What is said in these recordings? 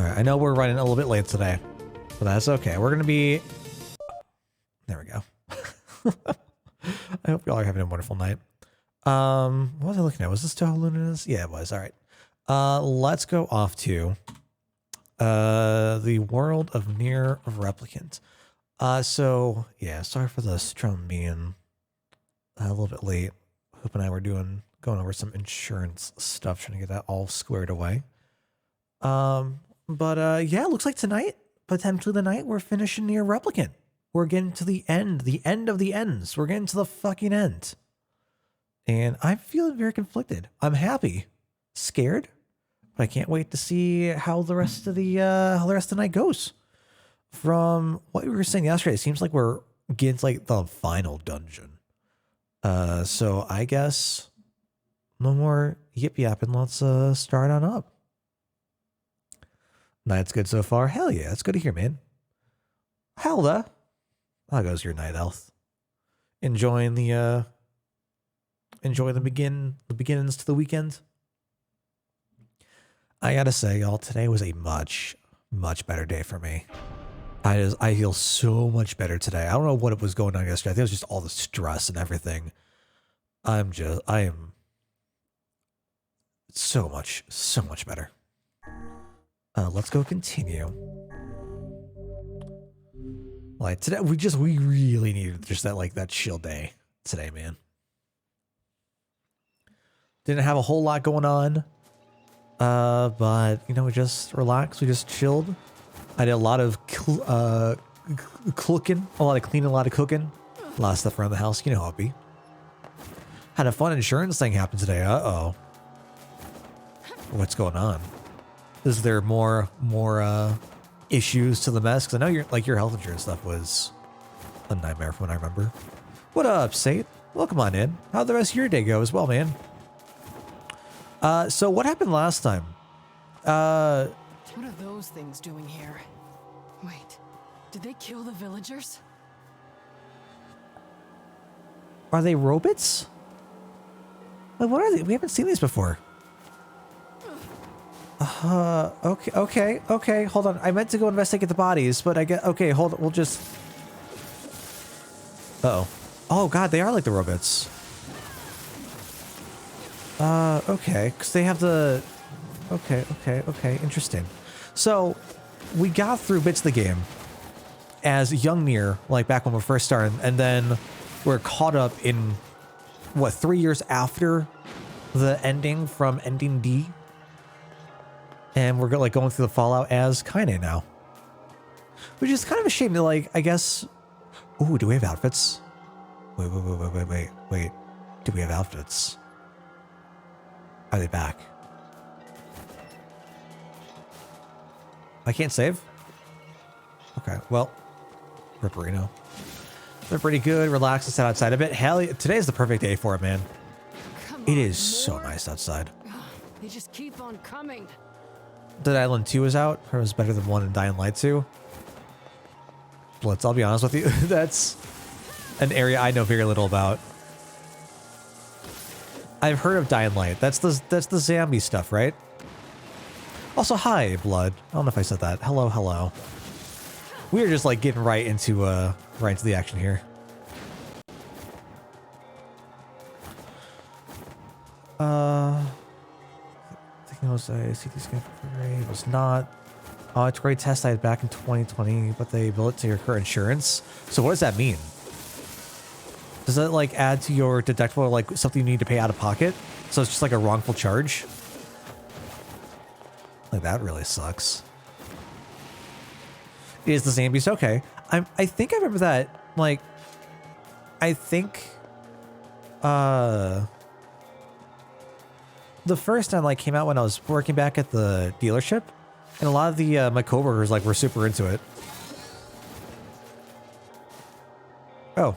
Alright, I know we're running a little bit late today, but that's okay. We're going to be... There we go. I hope y'all are having a wonderful night. What was I looking at? Was this Toho Lunas? Yeah, it was. Alright. Let's go off to the world of NieR Replicant. So, yeah, sorry for the stream being a little bit late. Hope and I were going over some insurance stuff, trying to get that all squared away. But yeah, it looks like tonight, potentially the night, we're finishing NieR Replicant. We're getting to the end of the ends. We're getting to the fucking end. And I'm feeling very conflicted. I'm happy, scared, but I can't wait to see how the rest of the night goes. From what we were saying yesterday, it seems like we're getting to like the final dungeon. So I guess no more yip yapping. Let's start on up. Night's good so far. Hell yeah, it's good to hear, man. Helda, how goes your night, Health? Enjoying the beginnings to the weekend. I gotta say, y'all, today was a much better day for me. I feel so much better today. I don't know what was going on yesterday. I think it was just all the stress and everything. I am so much better. Let's go continue. Like today, we really needed just that chill day today, man. Didn't have a whole lot going on, but you know, we just relaxed. We just chilled. I did a lot of cooking, a lot of cleaning, a lot of cooking, a lot of stuff around the house. You know how it be. Had a fun insurance thing happen today. Uh-oh. What's going on? Is there more issues to the mess? Because I know your health insurance stuff was a nightmare from what I remember. What up, Sate? Welcome on in. How'd the rest of your day go as well, man? So what happened last time? What are those things doing here? Wait, did they kill the villagers? Are they robots? Like, what are they? We haven't seen these before. Okay. Hold on. I meant to go investigate the bodies, but I get... Okay, hold on. We'll just... Uh-oh. Oh, God, they are like the robots. Okay. Because they have the... Okay. Interesting. So, we got through bits of the game as young NieR, like back when we first started, and then we're caught up in, what, 3 years after the ending from Ending D? And we're like going through the fallout as Kaine now. Which is kind of a shame to, like, I guess... Ooh, do we have outfits? Wait. Do we have outfits? Are they back? I can't save? Okay, well, Ripperino. They're pretty good. Relax and sit outside a bit. Hell, today's the perfect day for it, man. It is so nice outside. They just keep on coming. Dead Island 2 is out. Or it was better than 1 in Dying Light 2. I'll be honest with you. That's an area I know very little about. I've heard of Dying Light. That's the zombie stuff, right? Also, hi, Blood. I don't know if I said that. Hello. We are just like getting right into the action here. I think it was a CT scan for free. It was not. Oh, it's a great test I had back in 2020, but they bill it to your current insurance. So what does that mean? Does that like add to your deductible, like something you need to pay out of pocket? So it's just like a wrongful charge? Like that really sucks. Is the zombies okay? I think I remember that. Like, I think the first time like came out when I was working back at the dealership, and a lot of the my coworkers like were super into it. Oh.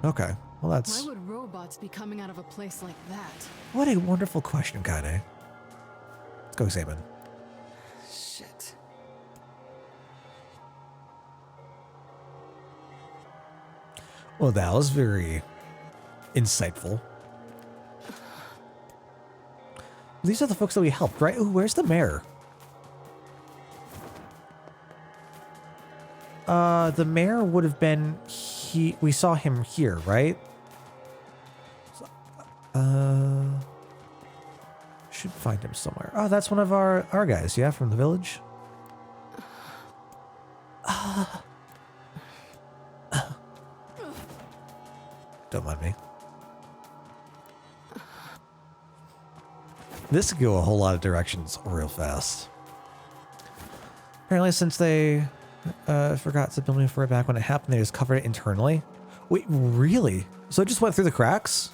Okay. Well, that's... Why would robots be coming out of a place like that? What a wonderful question, Kaine. Let's go examine. Shit. Well, that was very insightful. These are the folks that we helped, right? Ooh, where's the mayor? The mayor would have been we saw him here, right? Should find him somewhere. Oh, that's one of our guys, yeah, from the village. Don't mind me. This could go a whole lot of directions real fast. Apparently, since they forgot to build me for it back when it happened, they just covered it internally. Wait, really? So it just went through the cracks?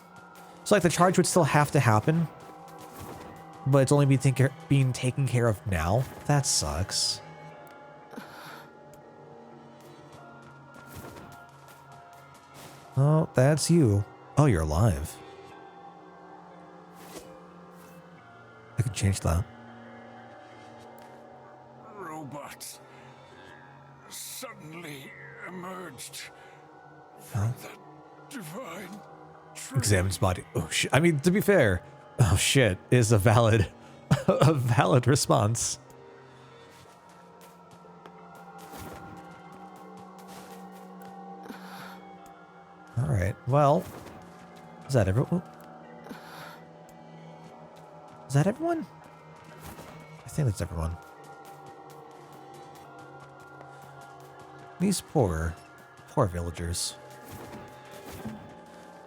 So like the charge would still have to happen, but it's only being taken care of now? That sucks. Oh, that's you. Oh, you're alive. I can change that. Robots suddenly emerged from that divine tree. Examines body. Oh shit. I mean, to be fair, oh shit is a valid, a valid response. All right. Well, is that everyone? Is that everyone? I think that's everyone. These poor villagers.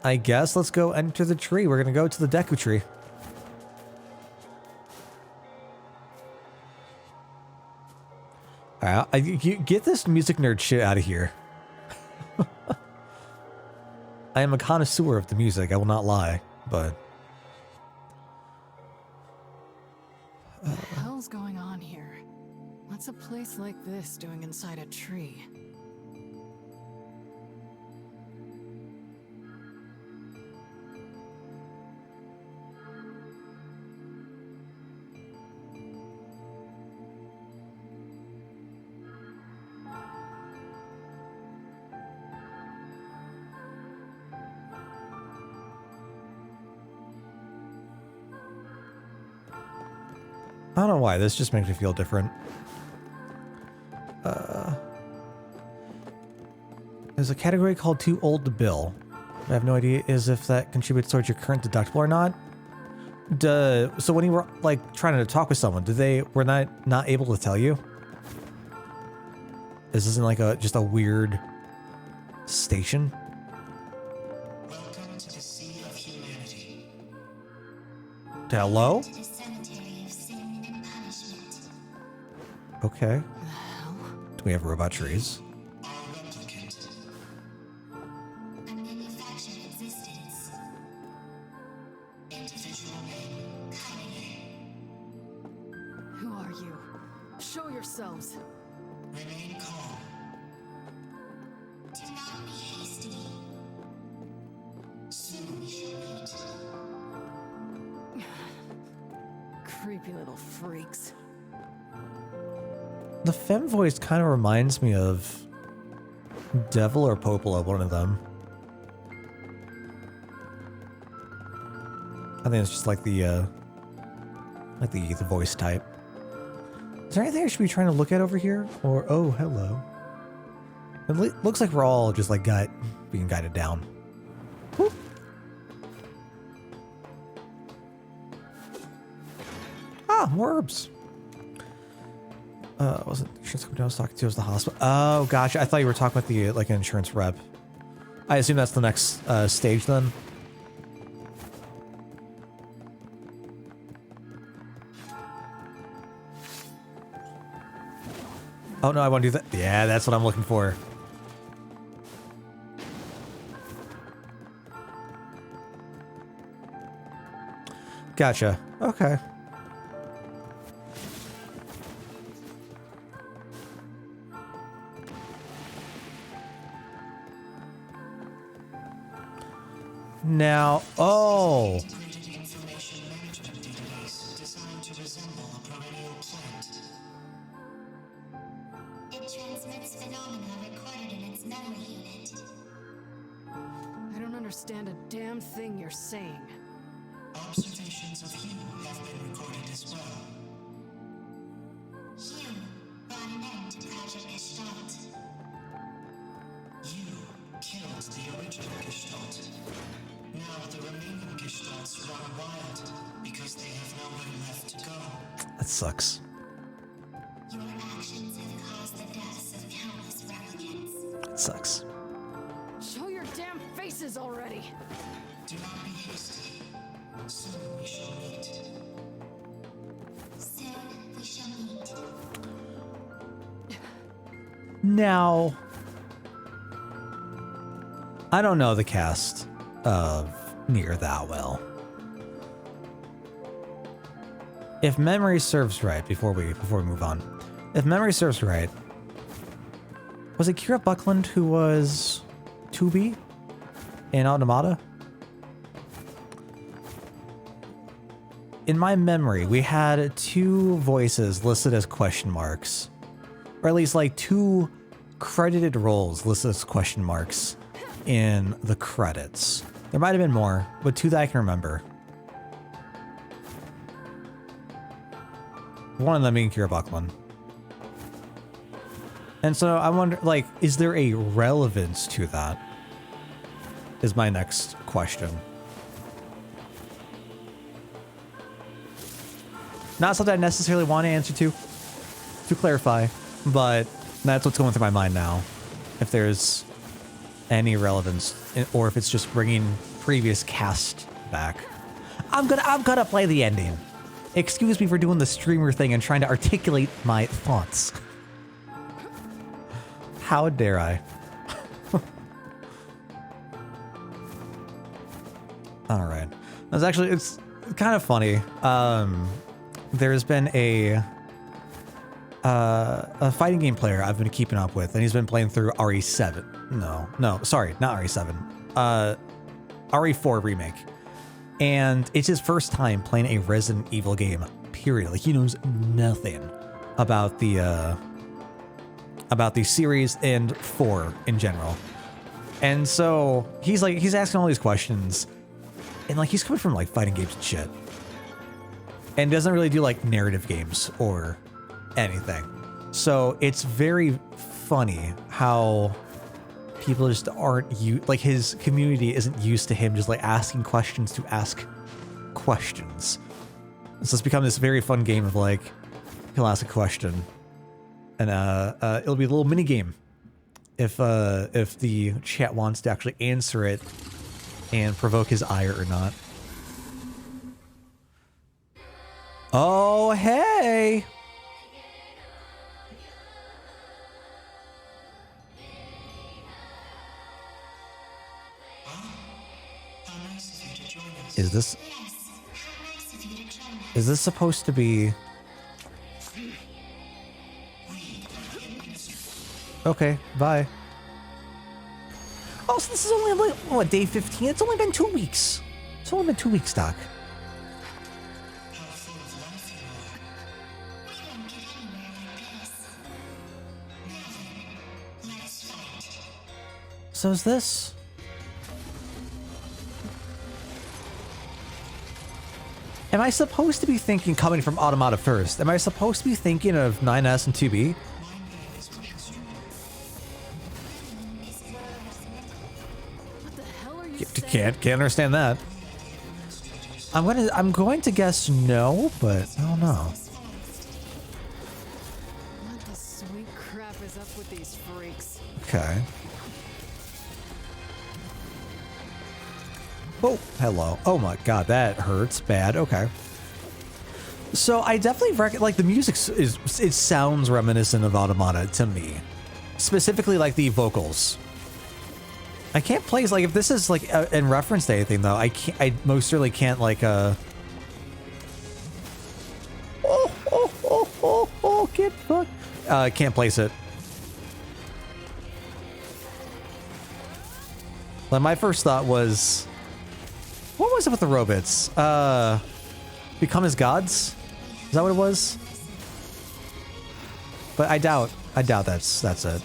I guess let's go enter the tree. We're gonna go to the Deku tree. All right, you get this music nerd shit out of here. I am a connoisseur of the music, I will not lie, but... What the hell's going on here? What's a place like this doing inside a tree? I don't know why, this just makes me feel different. There's a category called too old to bill. I have no idea if that contributes towards your current deductible or not. So when you were like trying to talk with someone, were not able to tell you? This isn't like just a weird station. Welcome to the Sea of Humanity. Hello? To the cemetery of sin and punishment. Okay. The hell? Do we have robot trees? Our replicant. A manufactured existence. Individual name, Kanye. Who are you? Show yourselves. Remain calm. Do not be hasty. Soon we shall meet. Creepy little freaks. The femme voice kind of reminds me of Devil or Popola, one of them. I think it's just like the voice type. Is there anything I should be trying to look at over here? Or, oh, hello. It looks like we're all just like being guided down. Whoop. Ah, more herbs. Wasn't the insurance company I was talking to, it was the hospital. Oh, gosh. I thought you were talking about the, like, an insurance rep. I assume that's the next stage then. Oh, no, I want to do that. Yeah, that's what I'm looking for. Gotcha. Okay. Now, oh. Integrated information management database designed to resemble a perennial plant. It transmits phenomena recorded in its memory unit. I don't understand a damn thing you're saying. Observations of Hugh have been recorded as well. Hugh brought an end to Project Gestalt. You killed the original Gestalt. Now the remaining Gestalts run wild because they have nowhere left to go. That sucks. Your actions have caused the deaths of countless replicants. That sucks. Show your damn faces already! Do not be hasty. Soon we shall meet. Soon we shall meet. Now, I don't know the cast of NieR that well. If memory serves right, before we move on, if memory serves right, was it Kira Buckland who was 2B in Automata? In my memory, we had 2 voices listed as question marks, or at least like 2 credited roles listed as question marks in the credits. There might have been more, but 2 that I can remember. One of them being Kira Buckland. And so I wonder, like, is there a relevance to that? Is my next question. Not something I necessarily want to answer to clarify, but that's what's going through my mind now. If there's any relevance, or if it's just bringing previous cast back. I'm gonna play the ending. Excuse me for doing the streamer thing and trying to articulate my thoughts. How dare I? All right. That's actually, it's kind of funny. There's been a fighting game player I've been keeping up with, and he's been playing through RE7. No, sorry, not RE7. RE4 remake. And it's his first time playing a Resident Evil game, period. Like, he knows nothing about the series and 4 in general. And so he's asking all these questions, and like, he's coming from like fighting games and shit, and doesn't really do like narrative games or anything. So it's very funny how people just aren't like, his community isn't used to him just like asking questions to ask questions. So it's become this very fun game of like, he'll ask a question, and it'll be a little mini game if the chat wants to actually answer it and provoke his ire or not. Oh, hey! Is this supposed to be? Okay, bye. Oh, so this is only like, what, day 15? It's only been 2 weeks. It's only been 2 weeks, Doc. So is this? Am I supposed to be thinking, coming from Automata first, am I supposed to be thinking of 9S and 2B? What the hell are you Can't understand that. I'm going to guess no, but I don't know. What the sweet crap is up with these freaks? Okay. Oh, hello. Oh my god, that hurts bad. Okay. So I definitely reckon, like, the music it sounds reminiscent of Automata to me. Specifically, like, the vocals. I can't place, like, if this is, like, in reference to anything, though, I most certainly can't, like, get fucked. Can't place it. Like, my first thought was, what was it with the robots? Become as gods? Is that what it was? But I doubt that's it.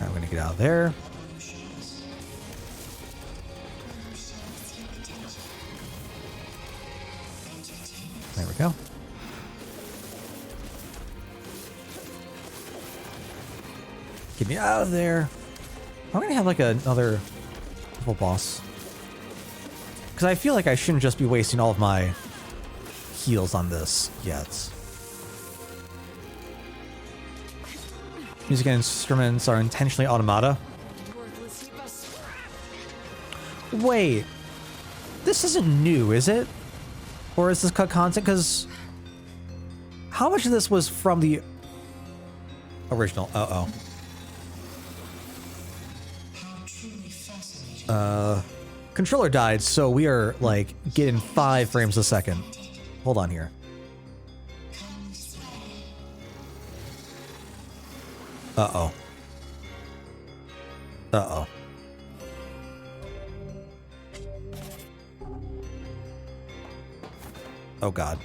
Alright, we're gonna get out of there. There we go. Get me out of there. I'm gonna have like another level boss. Because I feel like I shouldn't just be wasting all of my heals on this yet. Music and instruments are intentionally automata. Wait. This isn't new, is it? Or is this cut content? Because how much of this was from the original? Uh-oh. Controller died, so we are, like, getting 5 frames a second. Hold on here. Uh-oh. Uh-oh. Oh, God.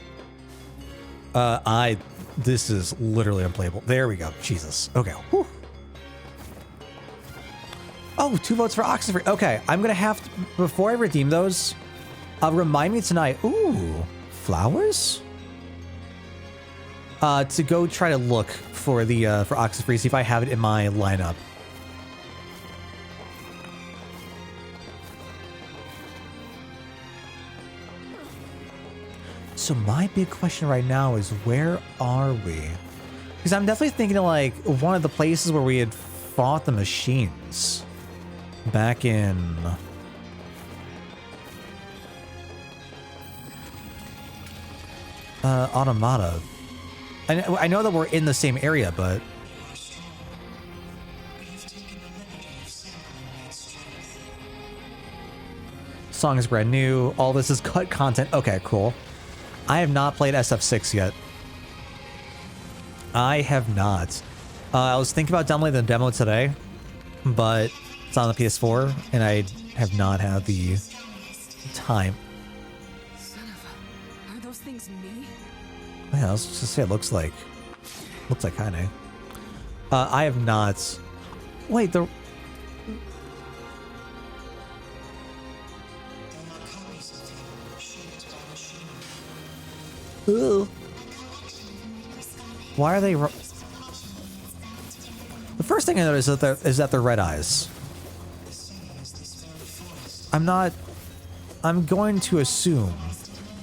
This is literally unplayable. There we go. Jesus. Okay. Whew. Oh, 2 votes for Oxenfree. Okay, I'm gonna have to, before I redeem those, remind me tonight. Ooh, flowers? To go try to look for the, for Oxenfree, see if I have it in my lineup. So my big question right now is, where are we? Because I'm definitely thinking of, like, one of the places where we had fought the machines. Back in... Automata. I know that we're in the same area, but... Song is brand new. All this is cut content. Okay, cool. I have not played SF6 yet. I have not. I was thinking about downloading the demo today, but it's on the PS4, and I have not had the time. Son of a... Are those things me? Yeah, I was just say it looks like Kane. I have not. Wait, the. Ugh. Why are they? The first thing I noticed is that they're red eyes. I'm going to assume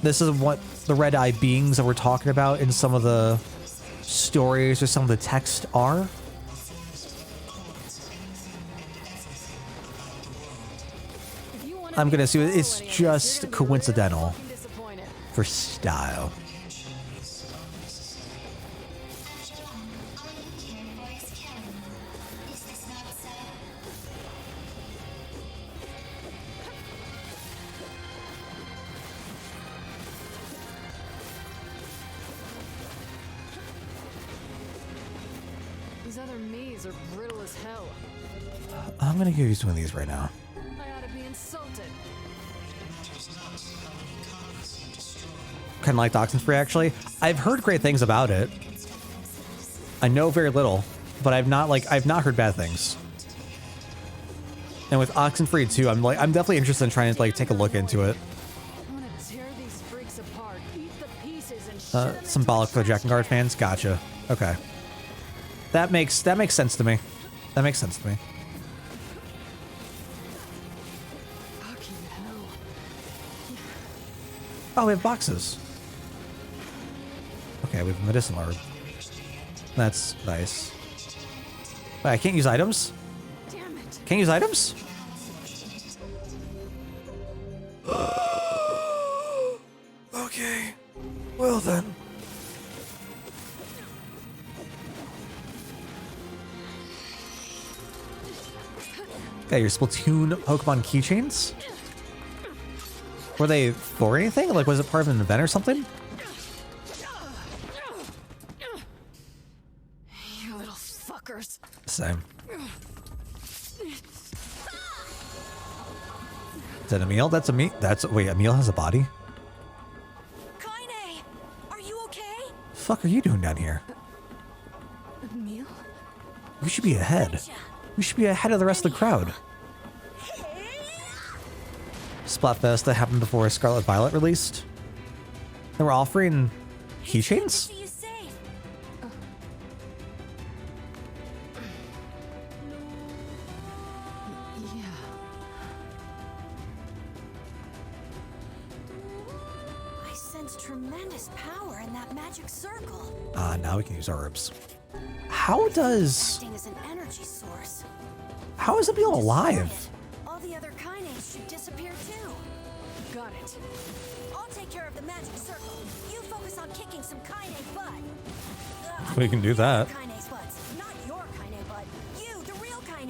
this is what the red eye beings that we're talking about in some of the stories or some of the text are. I'm gonna assume it's just coincidental for style. These other me's are brittle as hell. I'm gonna use one of these right now. I ought to be insulted. Kind of like Oxenfree, actually. I've heard great things about it. I know very little, but I've not heard bad things. And with Oxenfree too, I'm definitely interested in trying to like take a look into it. I'm gonna tear these freaks apart, eat the pieces, and shit Symbolic for the Jack and Guard fans. Gotcha. Okay. That makes sense to me. That makes sense to me. Fucking hell. Oh, we have boxes. Okay, we have a medicine orb. That's nice. Wait, I can't use items? Damn it. Can't use items? Okay. Well then. Got your Splatoon Pokemon keychains? Were they for anything? Like, was it part of an event or something? You little fuckers. Same. Is that Emil? That's a me. Wait, Emil has a body? Kaine, are you okay? Fuck are you doing down here? Emil? We should be ahead. We should be ahead of the rest of the crowd. Splatfest that happened before Scarlet Violet released. They were offering keychains? See you safe. sense tremendous power in that magic circle. Ah, now we can use herbs. How does... Acting as an energy source. How is Emil alive? All the other kinaes should disappear too. Got it. I'll take care of the magic circle. You focus on kicking some kaine butt. We can do that. Kaine's butts. Not your kaine butt. You, the real kaine.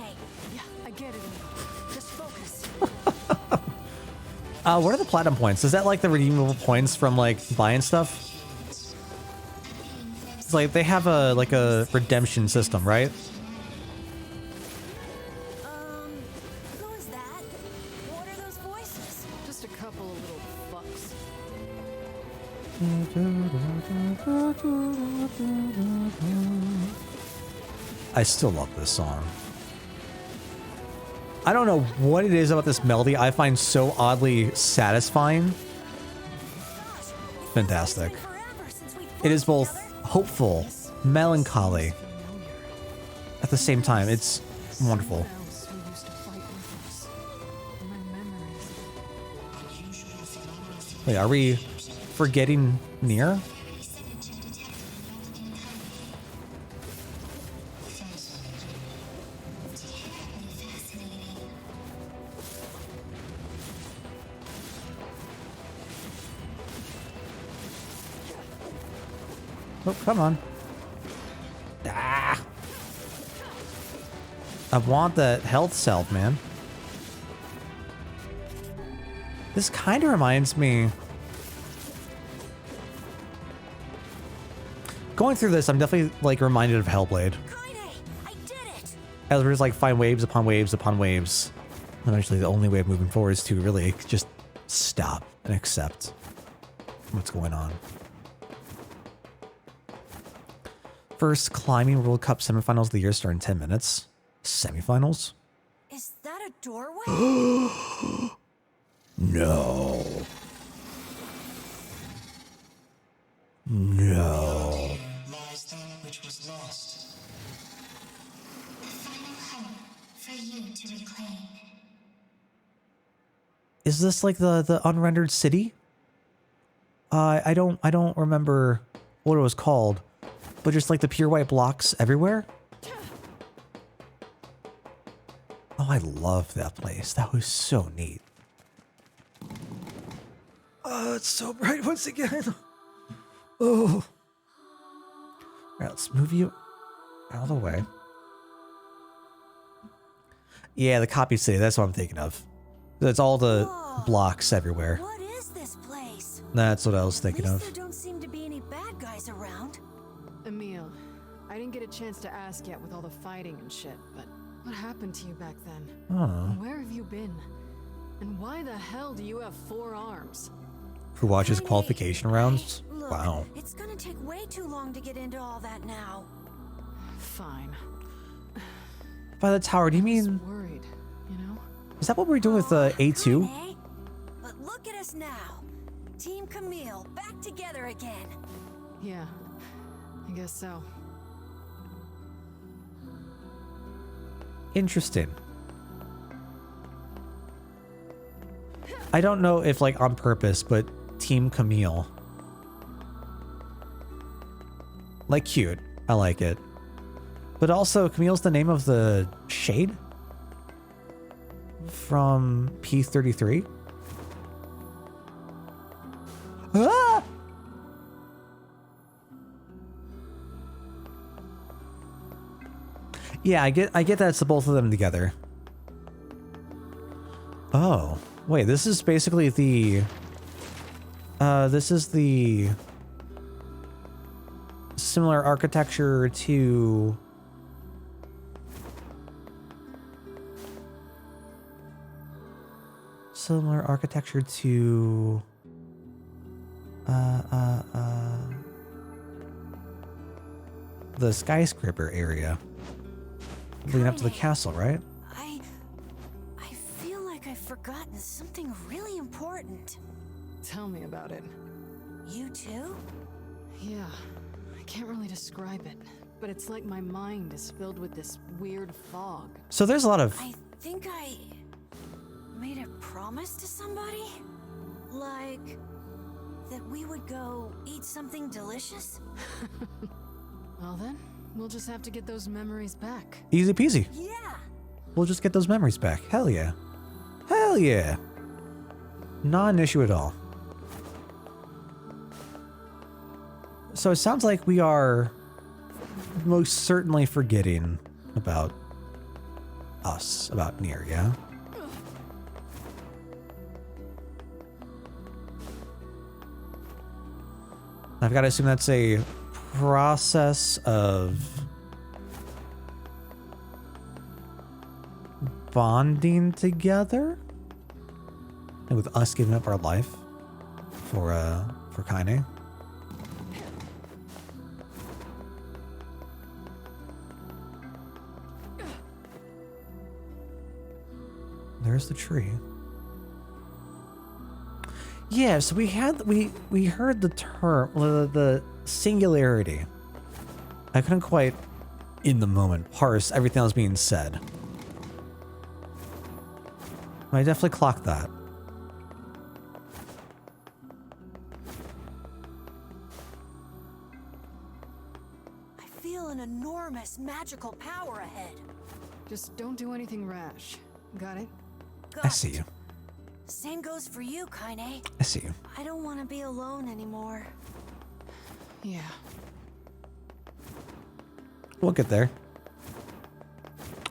Yeah, I get it. Just focus. What are the platinum points? Is that like the redeemable points from like buying stuff? It's like they have a like a redemption system, right? Who is that? What are those voices? Just a couple of little fucks. I still love this song. I don't know what it is about this melody I find so oddly satisfying. Fantastic. It is both hopeful, melancholy at the same time. It's wonderful. Else who used to fight with us. My memories. Wait, are we forgetting NieR? Oh, come on. Ah. I want that health self, man. This kind of reminds me... Going through this, I'm definitely, like, reminded of Hellblade. Kaine, I did it. As we're just, like, find waves upon waves upon waves. Eventually, the only way of moving forward is to really just stop and accept what's going on. First climbing World Cup semifinals of the year start in 10 minutes. Semifinals? Is that a doorway? No. No. Lies that which was lost. A final hope for you to reclaim. Is this like the unrendered city? I don't remember what it was called, but just like the pure white blocks everywhere. Oh, I love that place. That was so neat. Oh, it's so bright once again. Oh. All right, let's move you out of the way. Yeah, the copy city. That's what I'm thinking of. That's all the blocks everywhere. What is this place? That's what I was At thinking least of. there don't seem to be any bad guys around. Emil, I didn't get a chance to ask yet with all the fighting and shit, but what happened to you back then? Oh. Where have you been? And why the hell do you have 4 arms? Who watches Kaine, qualification rounds? Look, Wow. it's gonna take way too long to get into all that now. Fine. By the tower, do you I was mean... worried, you know? Is that what we're doing with A2? Kaine, but look at us now. Team Camille, back together again. Yeah, I guess so. Interesting. I don't know if like on purpose, but Team Camille. Like cute. I like it. But also Camille's the name of the shade from P33. Ah! Yeah, I get that it's the both of them together. Oh, wait, this is basically the this is the similar architecture to the skyscraper area leading up to the castle, right? I feel like I've forgotten something really important. Tell me about it. You too? Yeah, I can't really describe it, but it's like my mind is filled with this weird fog. So there's a lot of I think I made a promise to somebody? Like, that we would go eat something delicious? Well then, we'll just have to get those memories back. Easy peasy. Yeah. We'll just get those memories back. Hell yeah. Hell yeah. Not an issue at all. So it sounds like we are most certainly forgetting about us, about NieR, yeah? I've got to assume that's a process of bonding together, and with us giving up our life for Kaine. There's the tree. Yeah, so we heard the term, the singularity. I couldn't quite, in the moment, parse everything that was being said. I definitely clocked that. I feel an enormous magical power ahead. Just don't do anything rash. Got it? I see you. Same goes for you, Kaine. I see you. I don't want to be alone anymore. Yeah. We'll get there.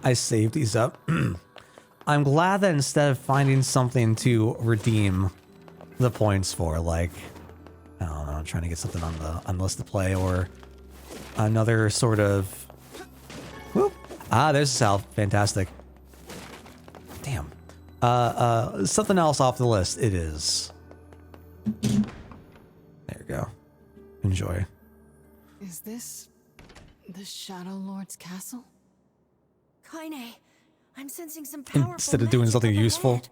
I saved these up. I'm glad that instead of finding something to redeem the points for, like, I don't know, trying to get something on the list to play, or another sort of, whoop. Ah, there's Sal. Fantastic. Damn. Something else off the list. It is. There you go. Enjoy. Is this the Shadow Lord's castle? Kaine, I'm sensing some powerful Instead of doing magic something up useful. ahead.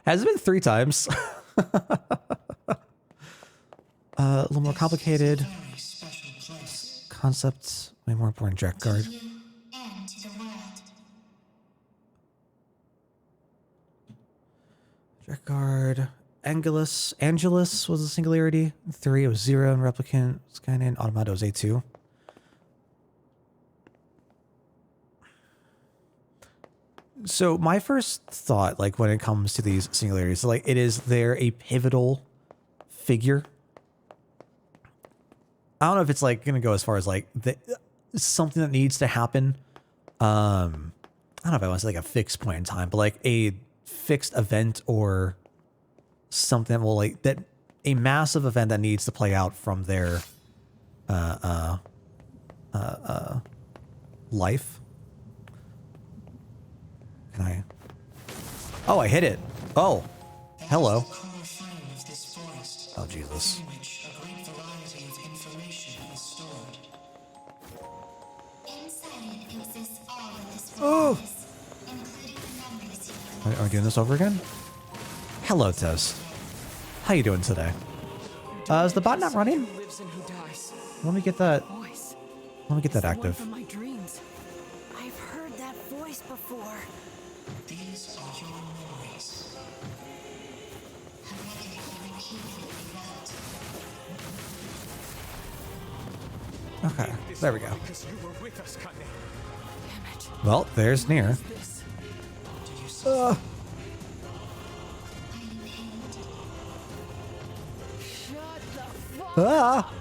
Has it been 3 times? A little more complicated. Very special place. Concepts. Way more important. Jack guard. To you and to the world. Jack guard. Angelus was a singularity. 3, it was 0 in Replicant. Skynet. Automata was A2. So my first thought, like when it comes to these singularities, like, is there a pivotal figure? I don't know if it's like gonna go as far as like something that needs to happen. I don't know if I want to say like a fixed point in time, but like a fixed event or something that will like that a massive event that needs to play out from their life. Can I? Oh, I hit it. Oh, hello. That is the core fire of this forest, Oh, Jesus. in which a great variety of information is stored. Inside it exists all that this Oh. world is, including the memories you Are we doing this over again? Hello, Toast. How you doing today? Is the bot not running? Who lives and who dies? Let me get that. Voice. Let me get that The one active. from my dreams. I've heard that voice before. These are your memories. a record he repeatedly rewrote. Okay, there we go. Because you were with us, Kaine. Damn it. Well, there's NieR. This. Uh, Shut the fuck ah.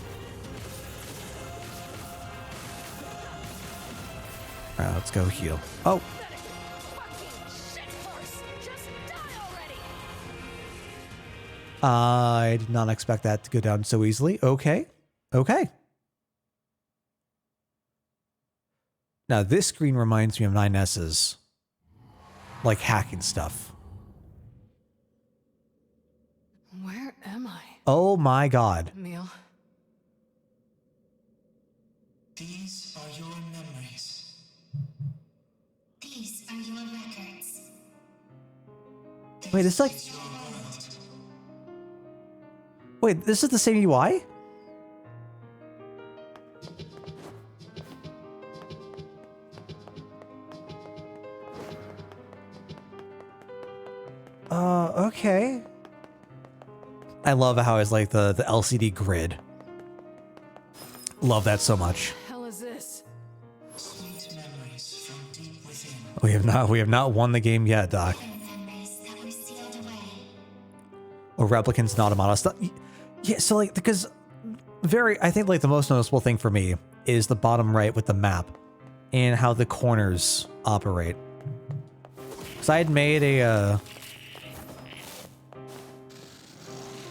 All right, let's go heal. Oh, I did not expect that to go down so easily. Okay, okay. Now this screen reminds me of 9S's, like hacking stuff. Where am I? Oh my God. Emil. These are your memories. These are your records. Wait, it's like. Wait, this is the same UI? Okay. I love how it's like the LCD grid. Love that so much. What the hell is this? Sweet memories from deep within. We have not won the game yet, Doc. Memories that were sealed away. Or replicants and automata stuff. Yeah, so like, because I think like the most noticeable thing for me is the bottom right with the map and how the corners operate. So I had made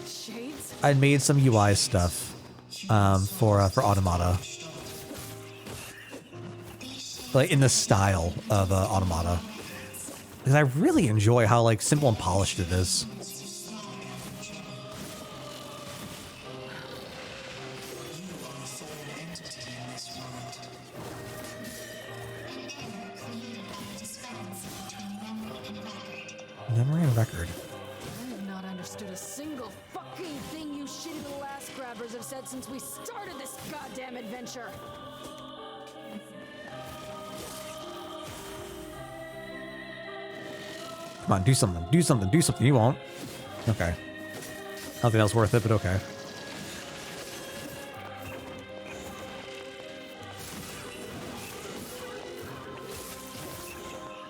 Shades? I'd made some UI stuff for automata, like in the style of automata, because I really enjoy how like simple and polished it is. Memory and record. I have not understood a single fucking thing you shitty little ass grabbers have said since we started this goddamn adventure. Come on, do something, do something, do something. You won't. Okay. Nothing else worth it, but okay.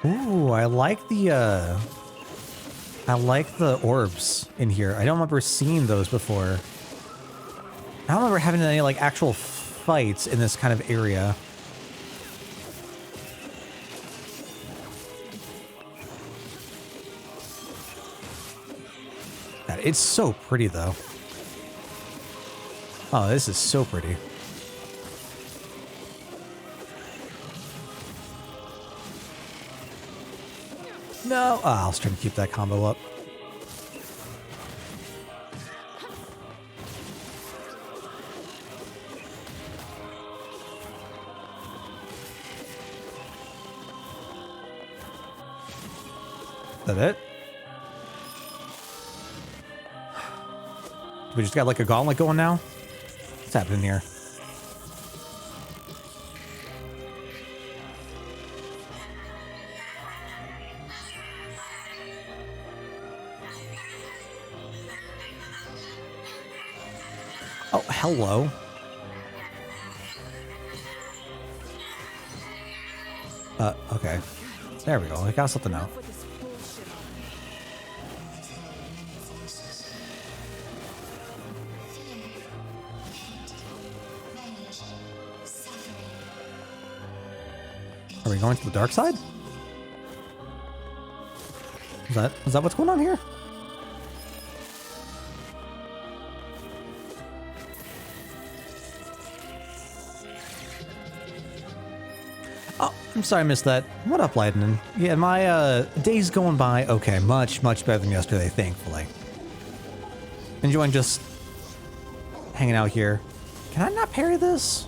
Ooh, I like the orbs in here. I don't remember seeing those before. I don't remember having any like actual fights in this kind of area. God, it's so pretty though. Oh, this is so pretty. No. Oh, I was trying to keep that combo up. Is that it? We just got like a gauntlet going now? What's happening here? Oh, hello. Okay. There we go. I got something out. With this bullshit on. Are we going to the dark side? Is that what's going on here? Oh, I'm sorry I missed that. What up, Lightning? Yeah, my day's going by okay. Much better than yesterday, thankfully. Enjoying just hanging out here. Can I not parry this?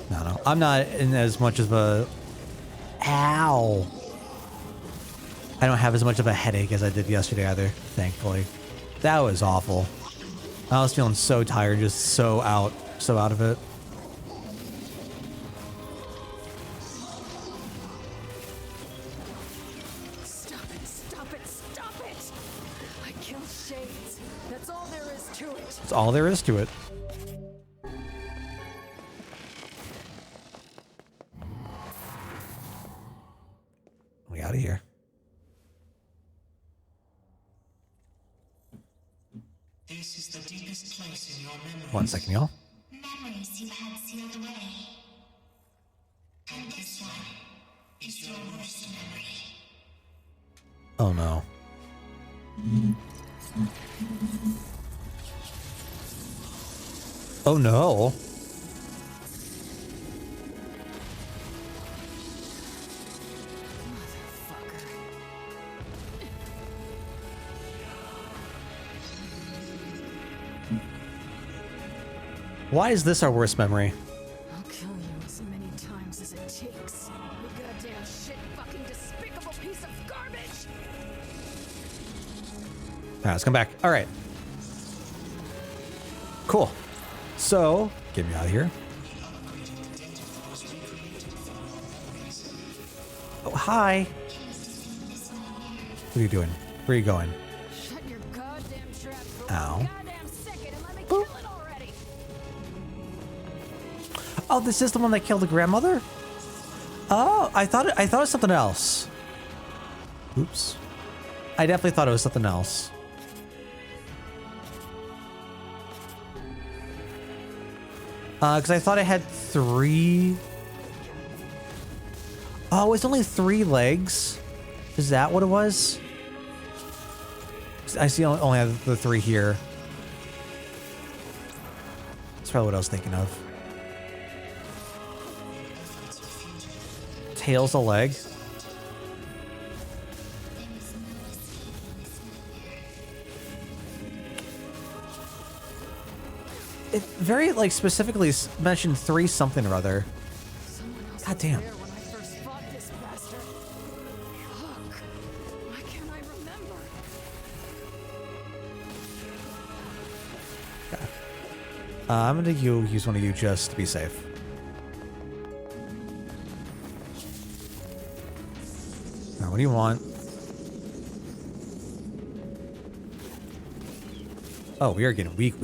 No. I'm not in as much of a... Ow. I don't have as much of a headache as I did yesterday either, thankfully. That was awful. I was feeling so tired, just so out of it. Stop it! I killed Shades. That's all there is to it. That's all there is to it. We out of here. This is the deepest place in your memory. 1 second, y'all. Memories you had sealed away. And this one is your worst memory. Oh no. Oh no. Why is this our worst memory? I'll kill you as many times as it takes. You goddamn shit fucking despicable piece of garbage! Alright, let's come back. Alright. Cool. So, get me out of here. Oh, hi. What are you doing? Where are you going? Shut your goddamn trap for Ow. 1 goddamn second and let me kill it already. Oh, this is the one that killed the grandmother? Oh, I thought it was something else. Oops. I definitely thought it was something else. Because I thought it had 3. Oh, it's only 3 legs. Is that what it was? I see only have the 3 here. That's probably what I was thinking of. Tail's a leg. It very, like, specifically mentioned 3 something or other. Someone else God was damn. there when I first fought this bastard. Fuck. Why can't I remember? I'm gonna use one of you just to be safe. Now, what do you want? Oh, we are getting weak.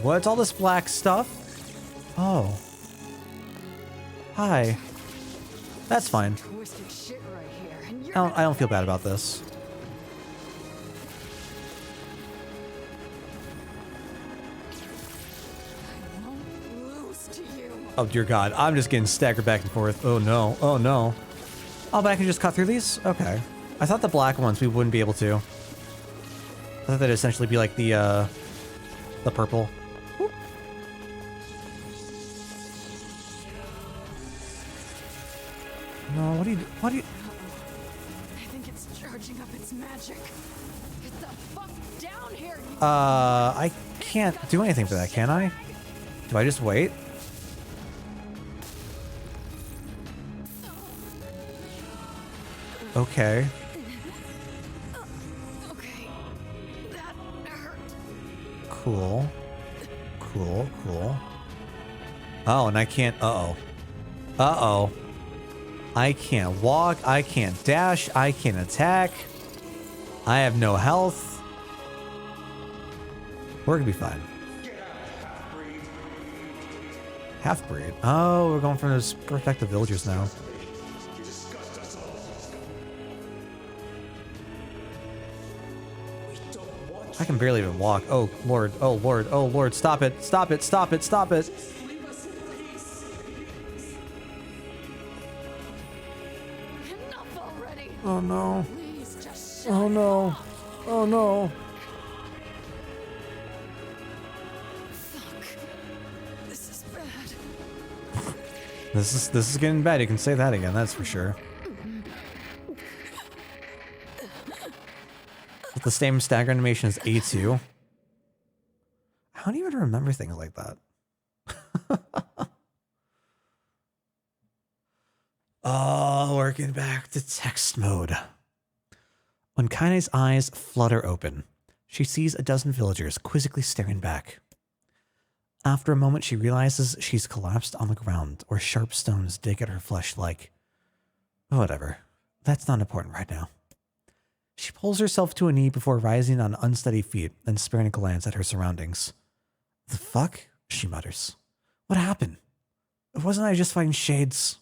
What's all this black stuff? Oh. Hi. That's fine. Twisted shit right here. And you're I don't feel bad about this. I won't lose to you. Oh dear God, I'm just getting staggered back and forth. Oh no, oh no. Oh, but I can just cut through these? Okay. I thought the black ones we wouldn't be able to. I thought that'd essentially be like the purple. Whoop. No, what do you... I think it's charging up its magic. Get the fuck down here, you I can't do anything for that, can I? Do I just wait? Okay. Okay. That hurt. Cool. Oh, and I can't... Uh-oh. I can't walk. I can't dash. I can't attack. I have no health. We're gonna be fine. Half-breed. Oh, we're going from those protective villagers now. I can barely even walk. Oh, Lord. Oh, Lord. Oh, Lord. Stop it. Stop it. Stop it. Stop it. Enough already. Oh, no. Please just shut Oh, it no. off. Oh, no. Fuck. This is bad. This is getting bad. You can say that again. That's for sure. With the same stagger animation as A2. I don't even remember things like that. Oh, we're getting back to text mode. When Kaine's eyes flutter open, she sees a dozen villagers quizzically staring back. After a moment, she realizes she's collapsed on the ground, where sharp stones dig at her flesh like... Whatever. That's not important right now. She pulls herself to a knee before rising on unsteady feet and sparing a glance at her surroundings. The fuck? She mutters. What happened? Wasn't I just fighting shades?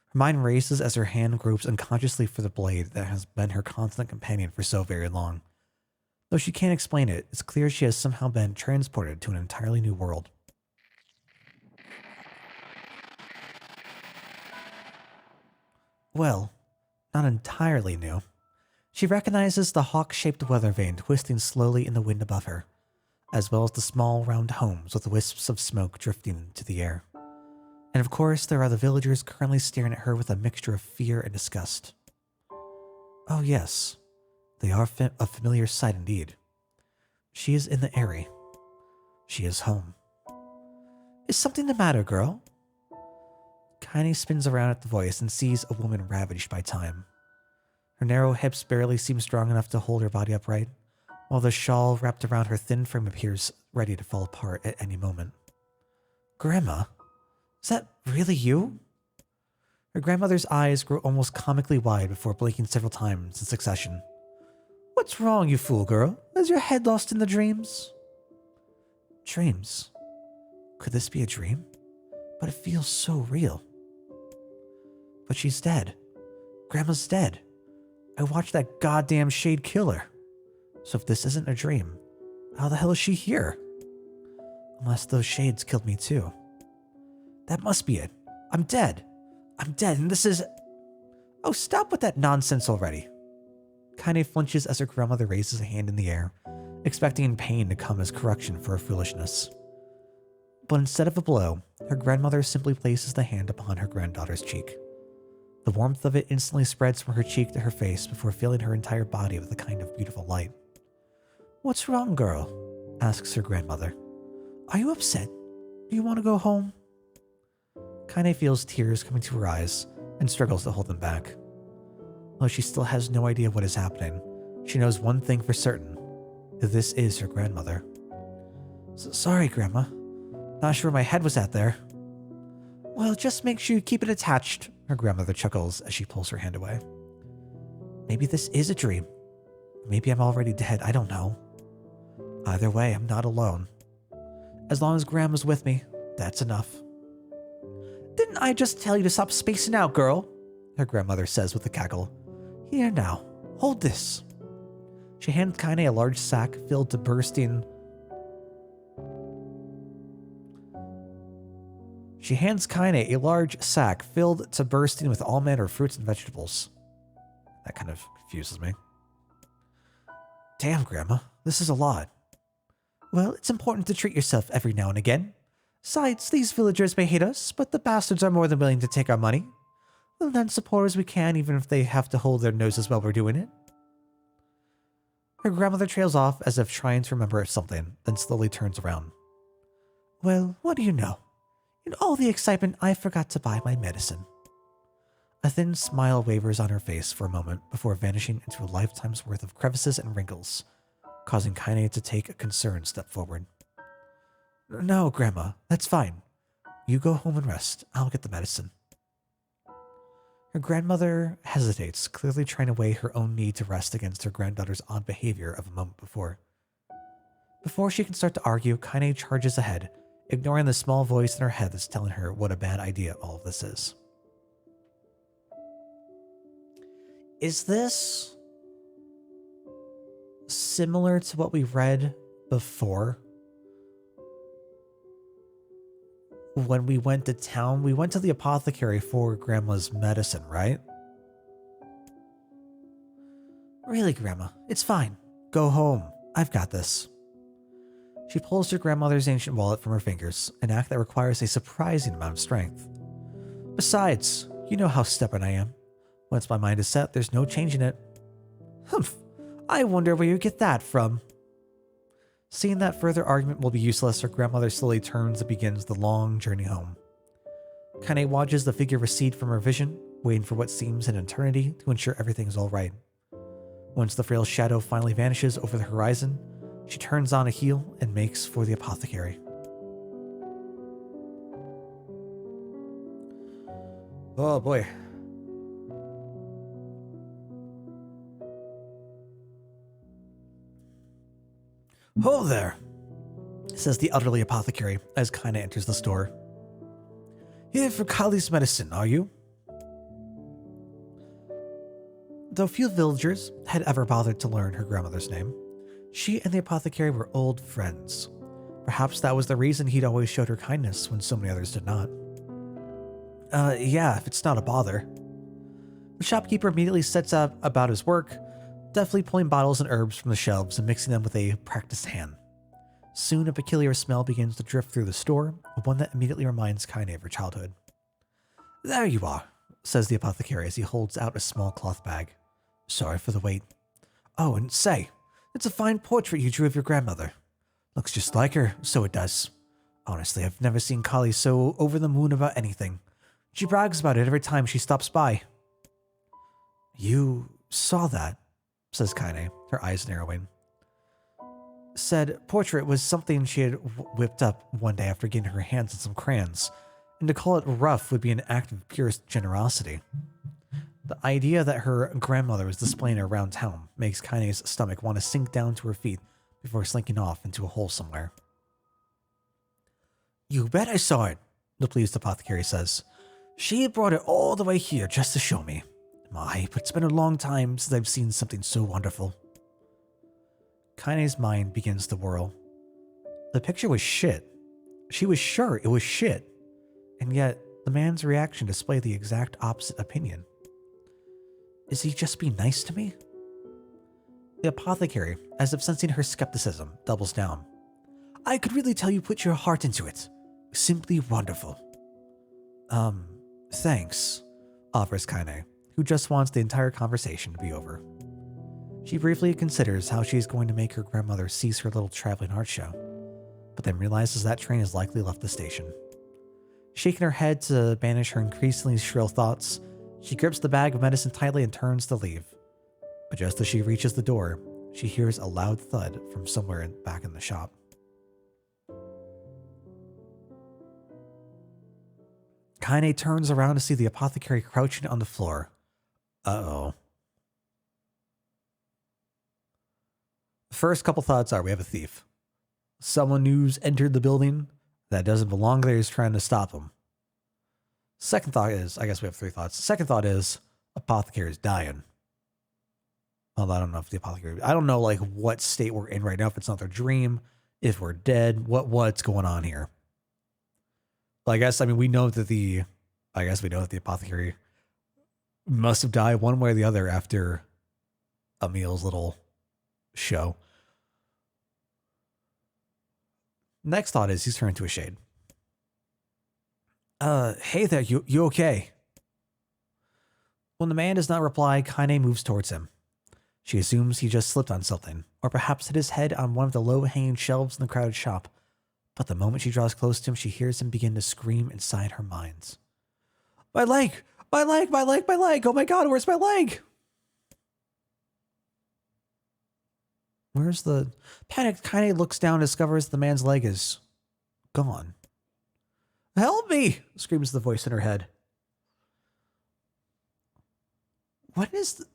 Her mind races as her hand gropes unconsciously for the blade that has been her constant companion for so very long. Though she can't explain it, it's clear she has somehow been transported to an entirely new world. Well, not entirely new. She recognizes the hawk-shaped weather vane twisting slowly in the wind above her, as well as the small round homes with wisps of smoke drifting into the air. And of course, there are the villagers currently staring at her with a mixture of fear and disgust. Oh yes, they are a familiar sight indeed. She is in the Eyrie. She is home. Is something the matter, girl? Kaine spins around at the voice and sees a woman ravaged by time. Her narrow hips barely seem strong enough to hold her body upright, while the shawl wrapped around her thin frame appears ready to fall apart at any moment. Grandma, is that really you? Her grandmother's eyes grew almost comically wide before blinking several times in succession. What's wrong, you fool girl? Is your head lost in the dreams? Dreams? Could this be a dream? But it feels so real. But she's dead. Grandma's dead. I watched that goddamn shade kill her. So if this isn't a dream, how the hell is she here? Unless those shades killed me too. That must be it. I'm dead. I'm dead, and this is... Oh, stop with that nonsense already. Kaine flinches as her grandmother raises a hand in the air, expecting pain to come as correction for her foolishness. But instead of a blow, her grandmother simply places the hand upon her granddaughter's cheek. The warmth of it instantly spreads from her cheek to her face before filling her entire body with a kind of beautiful light. What's wrong, girl? Asks her grandmother. Are you upset? Do you want to go home? Kaine feels tears coming to her eyes and struggles to hold them back. Though she still has no idea what is happening, she knows one thing for certain, that this is her grandmother. Sorry, Grandma. Not sure where my head was at there. Well, just make sure you keep it attached, her grandmother chuckles as she pulls her hand away. Maybe this is a dream. Maybe I'm already dead, I don't know. Either way, I'm not alone. As long as Grandma's with me, that's enough. Didn't I just tell you to stop spacing out, girl? Her grandmother says with a cackle. Here now, hold this. She hands Kaine a large sack filled to bursting. She hands Kaine a large sack filled to bursting with all manner of fruits and vegetables. That kind of confuses me. Damn, Grandma, this is a lot. Well, it's important to treat yourself every now and again. Besides, these villagers may hate us, but the bastards are more than willing to take our money. We'll lend support as we can, even if they have to hold their noses while we're doing it. Her grandmother trails off as if trying to remember something, then slowly turns around. Well, what do you know? In all the excitement, I forgot to buy my medicine. A thin smile wavers on her face for a moment before vanishing into a lifetime's worth of crevices and wrinkles, causing Kaine to take a concerned step forward. No, Grandma, that's fine. You go home and rest. I'll get the medicine. Her grandmother hesitates, clearly trying to weigh her own need to rest against her granddaughter's odd behavior of a moment before. Before she can start to argue, Kaine charges ahead, ignoring the small voice in her head that's telling her what a bad idea all of this is. Is this similar to what we read before? When we went to town, we went to the apothecary for Grandma's medicine, right? Really, Grandma, it's fine. Go home. I've got this. She pulls her grandmother's ancient wallet from her fingers, an act that requires a surprising amount of strength. Besides, you know how stubborn I am. Once my mind is set, there's no changing it. Humph, I wonder where you get that from. Seeing that further argument will be useless, her grandmother slowly turns and begins the long journey home. Kaine watches the figure recede from her vision, waiting for what seems an eternity to ensure everything's all right. Once the frail shadow finally vanishes over the horizon, she turns on a heel and makes for the apothecary. Oh boy. Ho there, says the elderly apothecary as Kaine enters the store. Here for Kali's medicine, are you? Though few villagers had ever bothered to learn her grandmother's name, she and the apothecary were old friends. Perhaps that was the reason he'd always showed her kindness when so many others did not. Yeah, if it's not a bother. The shopkeeper immediately sets up about his work, deftly pulling bottles and herbs from the shelves and mixing them with a practiced hand. Soon a peculiar smell begins to drift through the store, one that immediately reminds Kaine of her childhood. There you are, says the apothecary as he holds out a small cloth bag. Sorry for the wait. Oh, and say, it's a fine portrait you drew of your grandmother. Looks just like her, so it does. Honestly, I've never seen Kali so over the moon about anything. She brags about it every time she stops by. You saw that, says Kaine, her eyes narrowing. said portrait was something she had whipped up one day after getting her hands on some crayons, and to call it rough would be an act of purest generosity. The idea that her grandmother was displaying it around town makes Kaine's stomach want to sink down to her feet before slinking off into a hole somewhere. You bet I saw it, the pleased apothecary says. She brought it all the way here just to show me. My, but it's been a long time since I've seen something so wonderful. Kaine's mind begins to whirl. The picture was shit. She was sure it was shit. And yet, the man's reaction displayed the exact opposite opinion. Is he just being nice to me? The apothecary, as if sensing her skepticism, doubles down. I could really tell you put your heart into it. Simply wonderful. Thanks, offers Kaine, who just wants the entire conversation to be over. She briefly considers how she is going to make her grandmother cease her little traveling art show, but then realizes that train has likely left the station. Shaking her head to banish her increasingly shrill thoughts, she grips the bag of medicine tightly and turns to leave. But just as she reaches the door, she hears a loud thud from somewhere back in the shop. Kaine turns around to see the apothecary crouching on the floor. Uh-oh. The first couple thoughts are we have a thief. Someone who's entered the building that doesn't belong there is trying to stop him. Second thought is, I guess we have three thoughts. Second thought is, apothecary is dying. Well, I don't know if the apothecary, I don't know like what state we're in right now, if it's not their dream, if we're dead, what's going on here. Well, we know that the apothecary must have died one way or the other after Emil's little show. Next thought is he's turned to a shade. Hey there, you okay? When the man does not reply, Kaine moves towards him. She assumes he just slipped on something, or perhaps hit his head on one of the low-hanging shelves in the crowded shop. But the moment she draws close to him, she hears him begin to scream inside her mind. My leg! My leg! My leg! My leg! Oh my god, where's my leg? Where's the... Panicked, Kaine looks down and discovers the man's leg is gone. Help me! Screams the voice in her head. What is...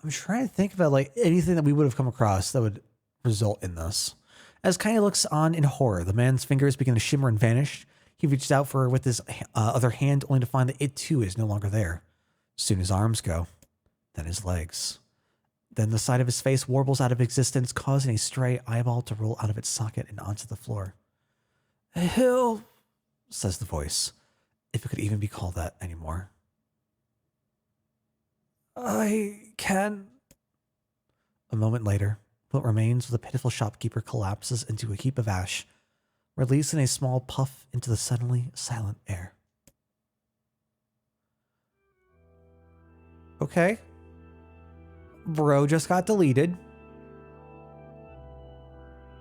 I'm trying to think about like anything that we would have come across that would result in this. As Kaine looks on in horror, the man's fingers begin to shimmer and vanish. He reaches out for her with his other hand, only to find that it too is no longer there. Soon his arms go, then his legs. Then the side of his face warbles out of existence, causing a stray eyeball to roll out of its socket and onto the floor. Help, says the voice, if it could even be called that anymore. I can... A moment later, what remains of the pitiful shopkeeper collapses into a heap of ash, releasing a small puff into the suddenly silent air. Okay. Bro just got deleted.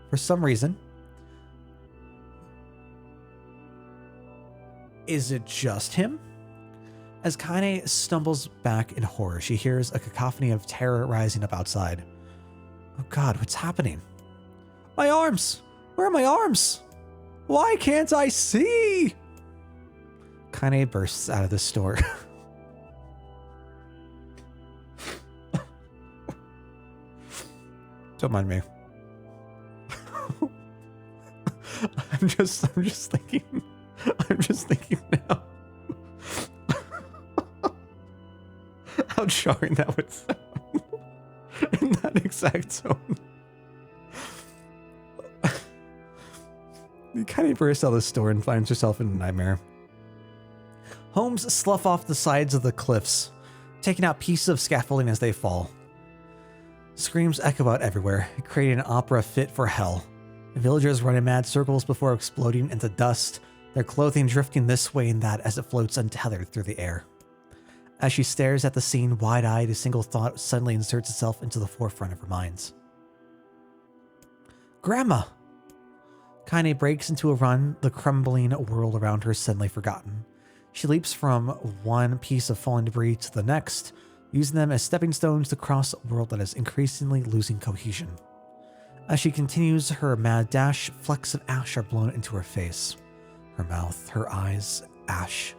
For some reason. Is it just him? As Kaine stumbles back in horror, she hears a cacophony of terror rising up outside. Oh god, what's happening? My arms! Where are my arms? Why can't I see? Kaine bursts out of the store. Don't mind me. I'm just thinking now. How jarring that would sound in that exact tone. You kind of bursts out of the store and finds herself in a nightmare. Homes slough off the sides of the cliffs, taking out pieces of scaffolding as they fall. Screams echo out everywhere, creating an opera fit for hell. Villagers run in mad circles before exploding into dust, their clothing drifting this way and that as it floats untethered through the air. As she stares at the scene wide-eyed, a single thought suddenly inserts itself into the forefront of her mind. Grandma! Kaine breaks into a run, the crumbling world around her suddenly forgotten. She leaps from one piece of fallen debris to the next, using them as stepping stones to cross a world that is increasingly losing cohesion. As she continues her mad dash, flecks of ash are blown into her face. Her mouth, her eyes, ash.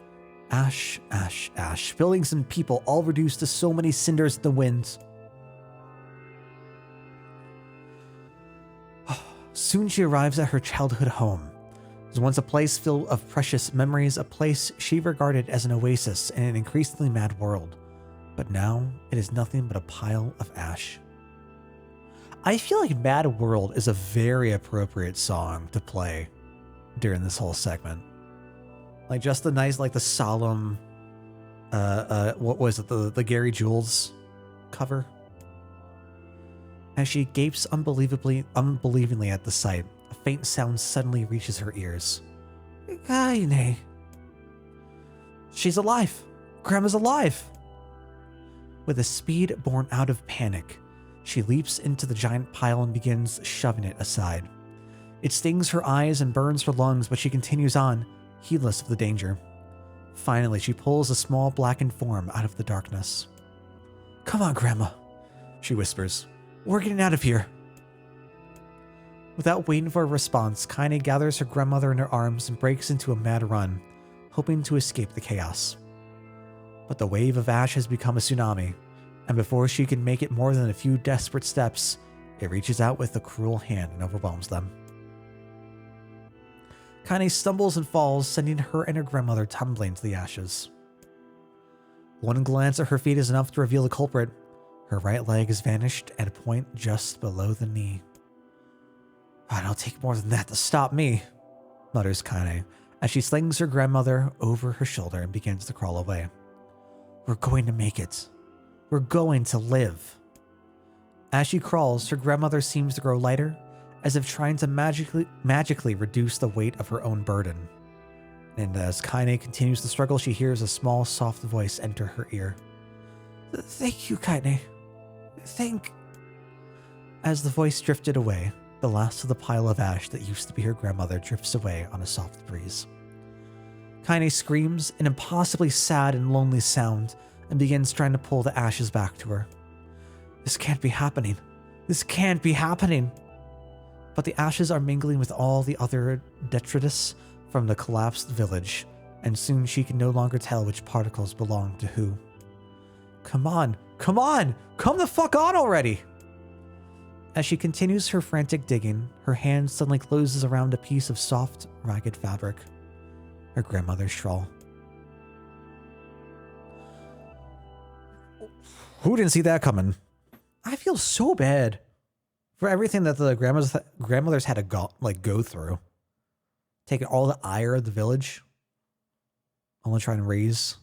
Ash, ash, ash. Buildings and people all reduced to so many cinders in the wind. Soon she arrives at her childhood home. It was once a place filled of precious memories, a place she regarded as an oasis in an increasingly mad world. But now it is nothing but a pile of ash. I feel like Mad World is a very appropriate song to play during this whole segment. Like just the nice, like the solemn, what was it, the Gary Jules cover? As she gapes unbelievingly at the sight, a faint sound suddenly reaches her ears. Kaine. She's alive. Grandma's alive. With a speed born out of panic, she leaps into the giant pile and begins shoving it aside. It stings her eyes and burns her lungs, but she continues on, heedless of the danger. Finally, she pulls a small blackened form out of the darkness. Come on, Grandma, she whispers. We're getting out of here. Without waiting for a response, Kaine gathers her grandmother in her arms and breaks into a mad run, hoping to escape the chaos. But the wave of ash has become a tsunami, and before she can make it more than a few desperate steps, it reaches out with a cruel hand and overwhelms them. Kaine stumbles and falls, sending her and her grandmother tumbling to the ashes. One glance at her feet is enough to reveal the culprit. Her right leg has vanished at a point just below the knee. It'll take more than that to stop me, mutters Kaine, as she slings her grandmother over her shoulder and begins to crawl away. We're going to make it. We're going to live. As she crawls, her grandmother seems to grow lighter, as if trying to magically reduce the weight of her own burden. And as Kaine continues to struggle, she hears a small, soft voice enter her ear. Thank you, Kaine. As the voice drifted away, the last of the pile of ash that used to be her grandmother drifts away on a soft breeze. Kaine screams an impossibly sad and lonely sound and begins trying to pull the ashes back to her. This can't be happening. This can't be happening. But the ashes are mingling with all the other detritus from the collapsed village, and soon she can no longer tell which particles belong to who. Come on, come on, come the fuck on already! As she continues her frantic digging, her hand suddenly closes around a piece of soft, ragged fabric. Her grandmother's shawl. Who didn't see that coming? I feel so bad for everything that the grandmothers had to go through. Taking all the ire of the village. Only trying to raise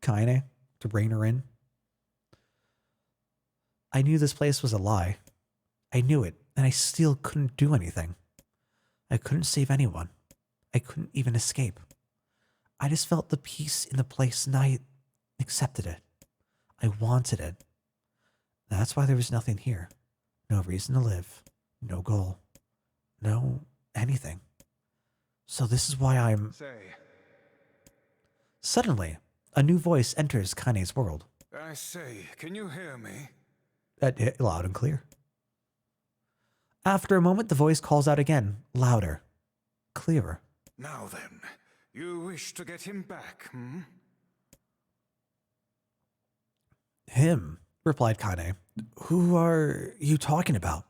Kaine to rein her in. I knew this place was a lie. I knew it, and I still couldn't do anything. I couldn't save anyone. I couldn't even escape. I just felt the peace in the place, and I accepted it. I wanted it. That's why there was nothing here. No reason to live. No goal. No anything. So this is why I'm... Suddenly, a new voice enters Kaine's world. I say, can you hear me? Loud and clear. After a moment, the voice calls out again, louder, clearer. Now then, you wish to get him back, hmm? Him, replied Kaine. Who are you talking about?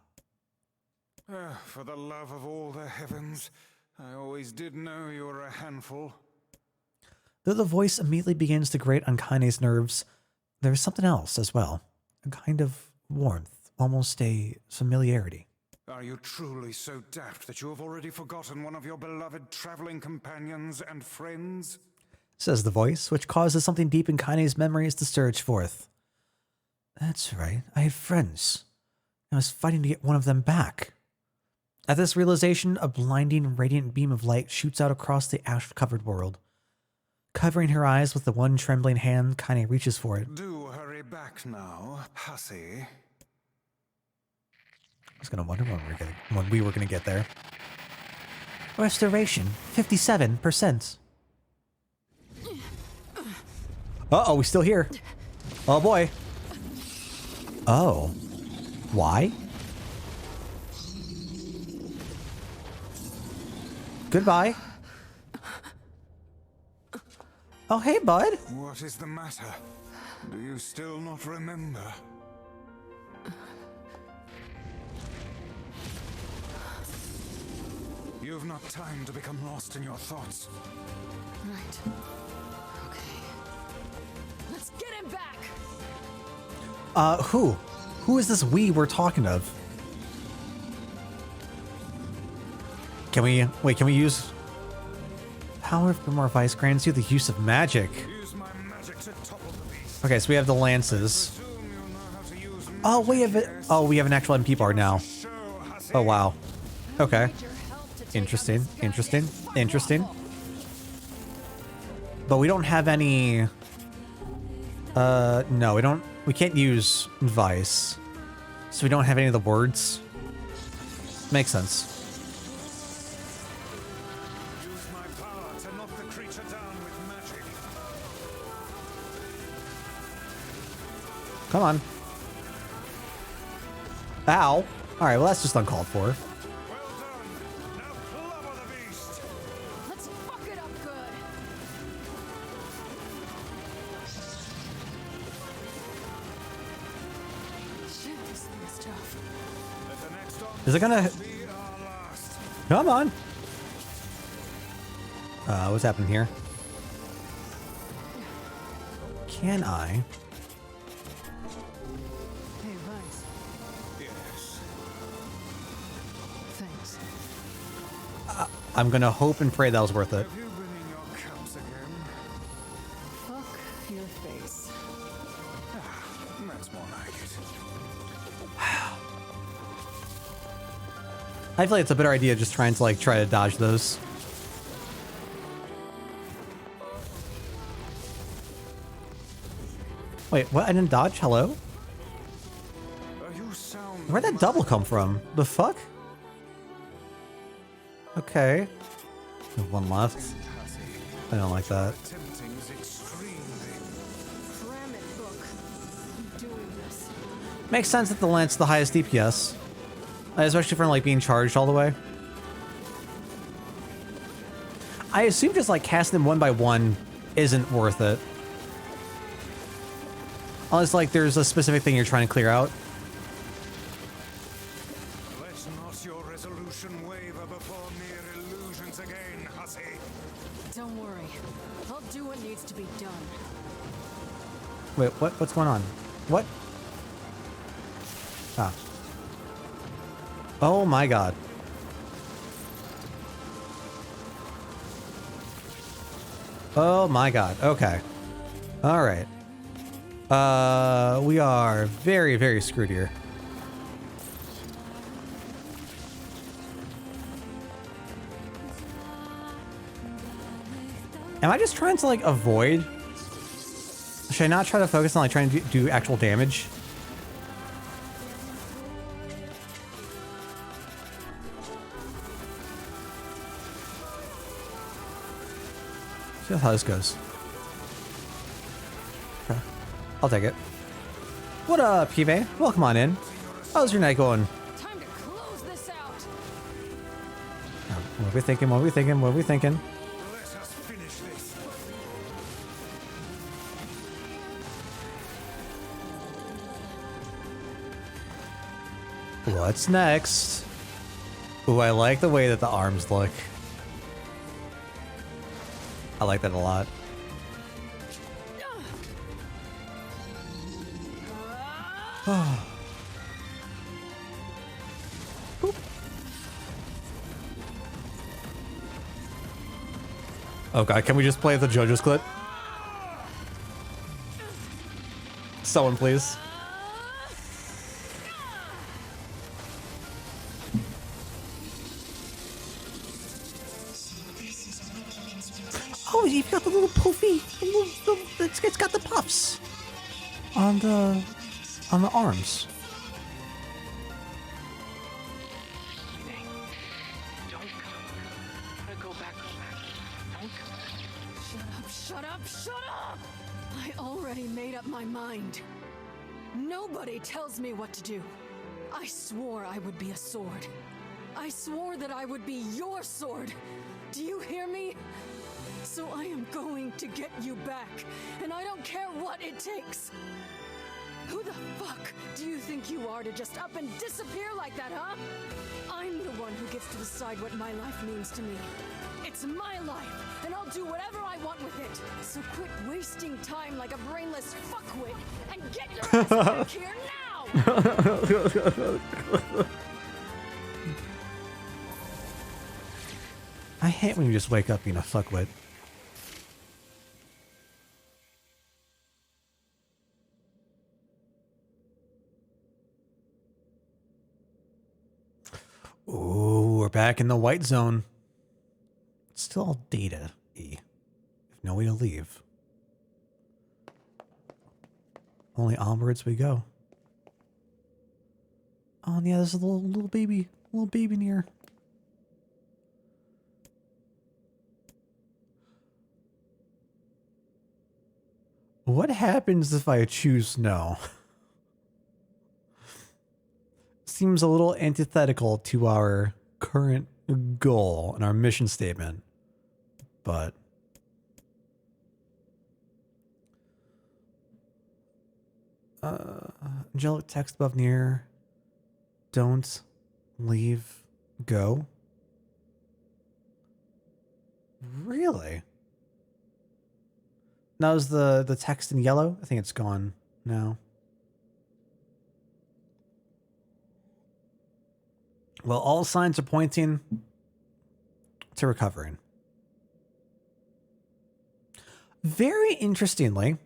For the love of all the heavens, I always did know you were a handful. Though the voice immediately begins to grate on Kaine's nerves, there is something else as well. A kind of warmth, almost a familiarity. Are you truly so daft that you have already forgotten one of your beloved traveling companions and friends? Says the voice, which causes something deep in Kaine's memories to surge forth. That's right, I have friends. I was fighting to get one of them back. At this realization, a blinding, radiant beam of light shoots out across the ash-covered world. Covering her eyes with the one trembling hand, Kaine reaches for it. Do hurry back now, hussy. I was gonna wonder when we were gonna get there. Restoration, 57%. Uh-oh, we still here. Oh boy. Oh. Why? Goodbye. Oh, hey, bud. What is the matter? Do you still not remember? You've not time to become lost in your thoughts. Right. Okay. Let's get him back! Who? Who is this we we're talking of? Can we, wait, can we use... Power of more vice grants you the use of magic. Use my magic to topple the beast. Okay, so we have the lances. Assume you know how to use Oh, we magic, have it. yes? Oh, we have an actual MP bar now. Show, hussy. Oh, wow. Okay. Need your help to take Interesting, on this goddamn interesting, fuck interesting. waffle. But we don't have any... no, we don't... We can't use vice. So we don't have any of the words. Makes sense. Use my power to knock the creature down with magic. Come on. Ow. Alright, well that's just uncalled for. Well done. Now clobber the beast. Let's fuck it up good. Shit, this thing is tough. Let the next one Is it gonna... be our last. Come on. What's happening here? Can I? Hey, Vice. Yes. Thanks. I'm gonna hope and pray that was worth it. Have you been in your cups again? Fuck your face. That's more like it. I feel like it's a better idea just trying to like try to dodge those. Wait, what? I didn't dodge? Hello? You sound Where'd that double come from? The fuck? Okay. There's one left. I don't like that. tempting is extremely. Cram it, book. I'm doing this. Makes sense that the lance is the highest DPS. Especially for like being charged all the way. I assume just like casting them one by one isn't worth it. Unless like there's a specific thing you're trying to clear out. Let not your resolution waver before mere illusions again, hussy. Don't worry. I'll do what needs to be done. Wait, what? What's going on? What? Ah. Oh my god. Oh my god. Okay. All right. We are very, very screwed here. Am I just trying to like avoid? Should I not try to focus on like trying to do actual damage? See how this goes. Okay. I'll take it. What up, Pibe? Welcome on in. How's your night going? Time to close this out. What are we thinking? What are we thinking? What are we thinking? Let us finish this. What's next? Ooh, I like the way that the arms look. I like that a lot. Oh god, can we just play the JoJo's clip? Someone please. Oh, you've got the little poofy. It's got the puffs on the arms. Don't come. Go back. Don't come. Shut up, shut up, shut up! I already made up my mind. Nobody tells me what to do. I swore I would be a sword. I swore that I would be your sword. Do you hear me? So I am going to get you back, and I don't care what it takes. Who the fuck do you think you are to just up and disappear like that, huh? I'm the one who gets to decide what my life means to me. It's my life, and I'll do whatever I want with it. So quit wasting time like a brainless fuckwit and get your ass back here now! I hate when you just wake up being a fuckwit. Ooh, we're back in the white zone. It's still all data-y. No way to leave. Only onwards we go. Oh yeah, there's a little baby near. What happens if I choose no? Seems a little antithetical to our current goal and our mission statement, but angelic text above NieR. Don't leave. Go. Really? That was the text in yellow. I think it's gone now. Well, all signs are pointing to recovering. Very interestingly,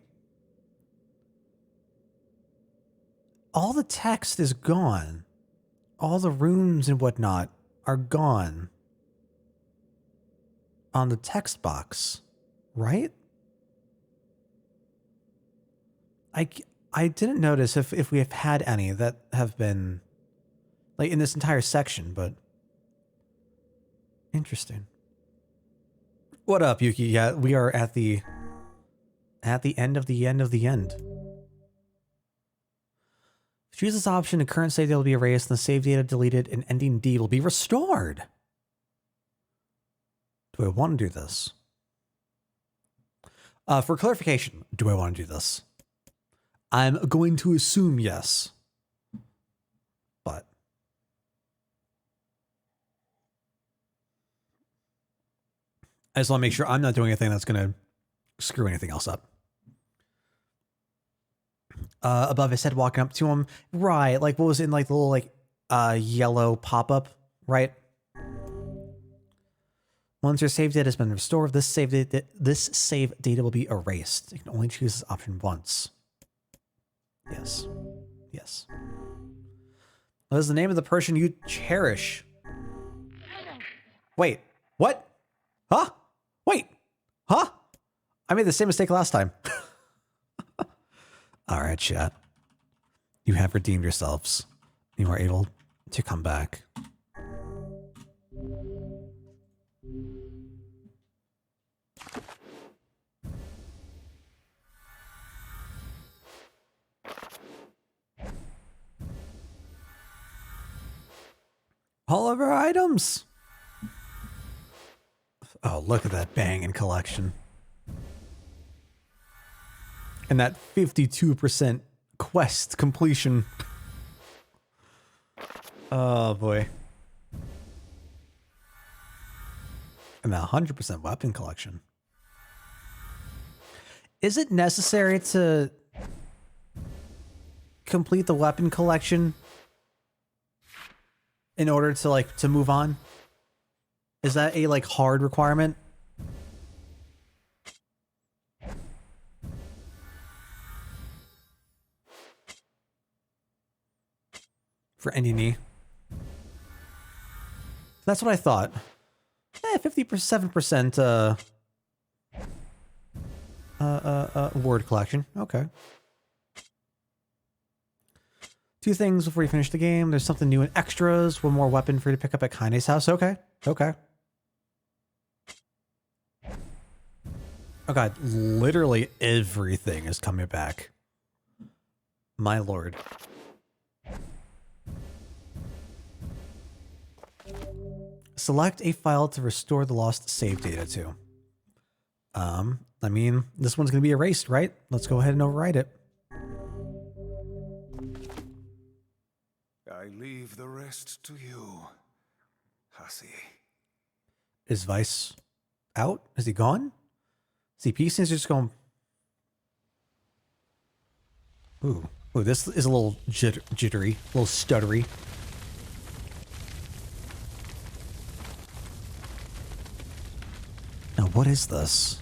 all the text is gone. All the runes and whatnot are gone on the text box, right? I didn't notice if we have had any that have been like in this entire section, but interesting. What up, Yuki? Yeah, we are at the end of the end of the end. Choose this option, the current save data will be erased, and the save data deleted, and ending D will be restored. Do I want to do this? For clarification, do I want to do this? I'm going to assume yes. But I just want to make sure I'm not doing anything that's going to screw anything else up. Above his head, walking up to him. Right, like what was in like the little like yellow pop-up, right? Once your save data has been restored, this save data will be erased. You can only choose this option once. Yes. Yes. What is the name of the person you cherish? Wait, what? Huh? Wait, huh? I made the same mistake last time. All right, chat. You have redeemed yourselves. You are able to come back. All of our items. Oh, look at that banging collection. And that 52% quest completion. Oh boy. And that 100% weapon collection. Is it necessary to complete the weapon collection in order to like to move on? Is that a like hard requirement? For NieR. That's what I thought. 57% word collection. Okay. 2 things before you finish the game. There's something new in extras. 1 more weapon for you to pick up at Kaine's house. Okay. Okay. Oh god, literally everything is coming back. My lord. Select a file to restore the lost save data to. I mean, this one's going to be erased, right? Let's go ahead and overwrite it. I leave the rest to you, hussy. Is Vice out? Is he gone? See, Peace is just going... Ooh, this is a little jittery, a little stuttery. Now, what is this?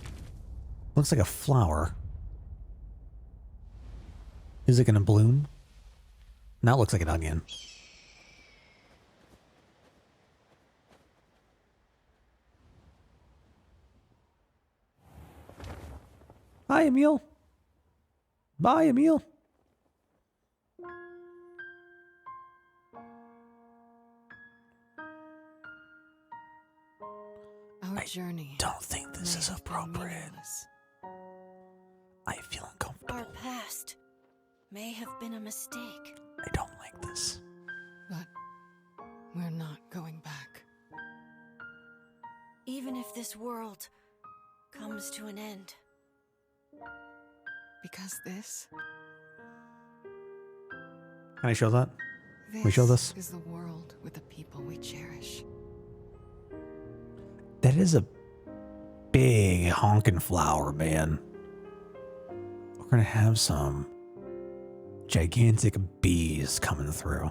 Looks like a flower. Is it going to bloom? Now it looks like an onion. Hi, Emil. Bye, Emil. Our journey. Don't think this may is have been appropriate. meaningless, I feel uncomfortable. Our past may have been a mistake. I don't like this. but we're not going back. Even if this world comes to an end. Because this Can I show that? We show this? is the world with the people we cherish. That is a big honking flower, man. We're gonna have some gigantic bees coming through.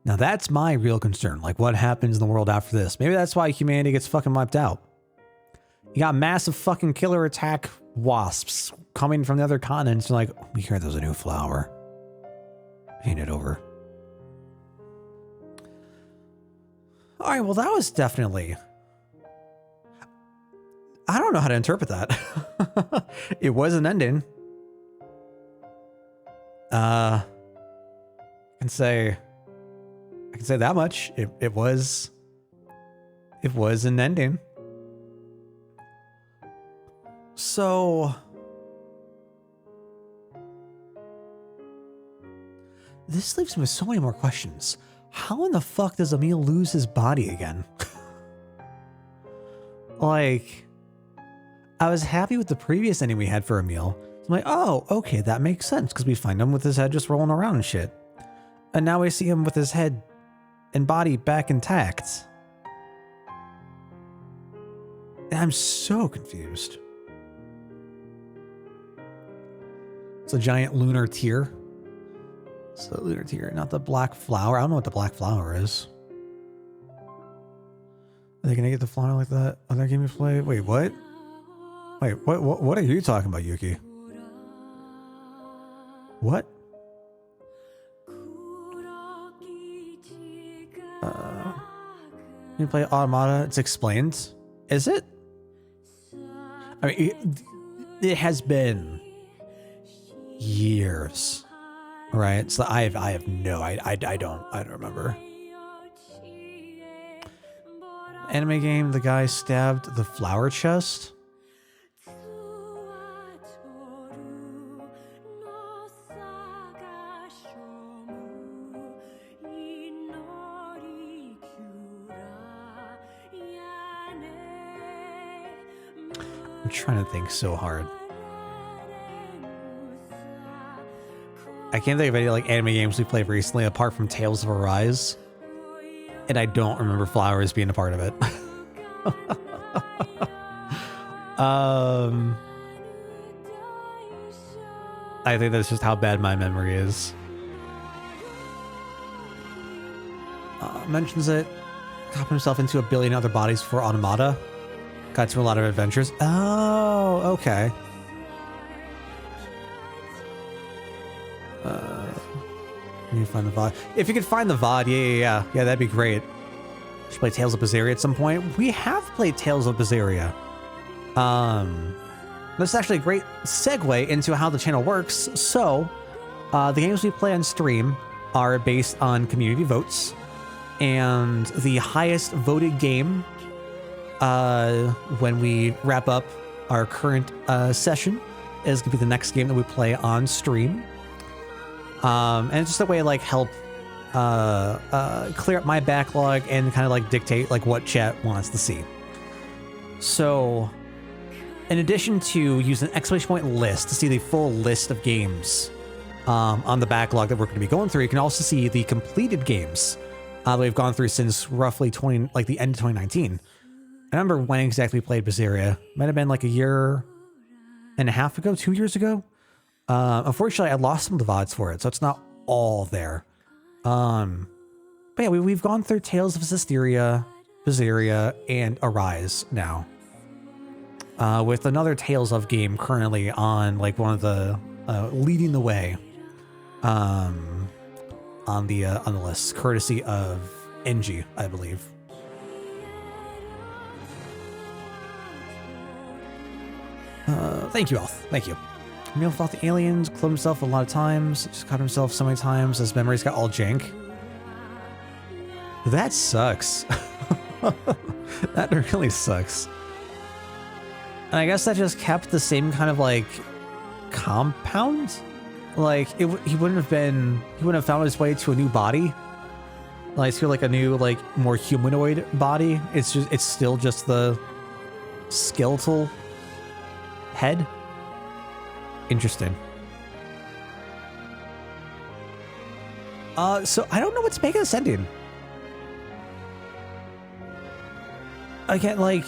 Now that's my real concern. Like, what happens in the world after this? Maybe that's why humanity gets fucking wiped out. You got massive fucking killer attack wasps coming from the other continents. You're like, we hear there's a new flower. Hand it over. All right, well, that was definitely... I don't know how to interpret that. It was an ending. I can say that much. It was an ending. So this leaves me with so many more questions. How in the fuck does Emil lose his body again? Like, I was happy with the previous ending we had for Emil. So I'm like, oh, okay, that makes sense, because we find him with his head just rolling around and shit. And now we see him with his head and body back intact. And I'm so confused. It's a giant lunar tear. It's a lunar tear, not the black flower. I don't know what the black flower is. Are they gonna get the flower like that? Are they gonna play? Wait, what? Wait, what are you talking about, Yuki? What? You play Automata? It's explained. Is it? I mean, it has been years, right? So I have no, I don't remember. Anime game, the guy stabbed the flower chest. I'm trying to think so hard. I can't think of any like anime games we played recently apart from Tales of Arise. And I don't remember flowers being a part of it. I think that's just how bad my memory is. Mentions it. Got himself into a billion other bodies for Automata. Got to a lot of adventures. Oh, okay. You find the VOD. If you could find the VOD, yeah, that'd be great. Should play Tales of Berseria at some point. We have played Tales of Berseria. That's actually a great segue into how the channel works. So, the games we play on stream are based on community votes, and the highest voted game, when we wrap up our current session, is gonna be the next game that we play on stream. And it's just a way to like help clear up my backlog and kind of like dictate like what chat wants to see. So in addition to using an exclamation point list to see the full list of games on the backlog that we're going to be going through, you can also see the completed games that we've gone through since roughly the end of 2019. I remember when exactly we played Berseria. Might have been like a year and a half ago, 2 years ago. Unfortunately, I lost some of the VODs for it, so it's not all there. But yeah, we've gone through Tales of Systeria, Berseria, and Arise now. With another Tales of game currently on like one of the leading the way on the list, courtesy of NG, I believe. Thank you, Elf. Thank you. Emil fought the aliens, killed himself a lot of times, just cut himself so many times, his memories got all jank. That sucks. That really sucks. And I guess that just kept the same kind of like compound. Like he wouldn't have found his way to a new body. Like to like a new, like more humanoid body. It's still just the skeletal head. Interesting. So I don't know what's making this ending. Again, like,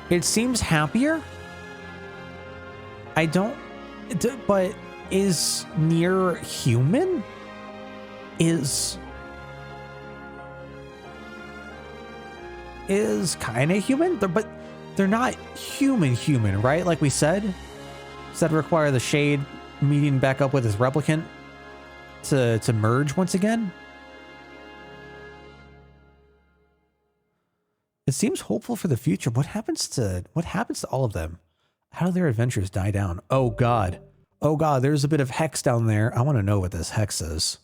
it seems happier. But is NieR human? Is kind of human, but they're not human, right? Like we said, does that require the Shade meeting back up with his replicant to merge once again? It seems hopeful for the future. What happens to all of them? How do their adventures die down? Oh God, there's a bit of hex down there. I want to know what this hex is.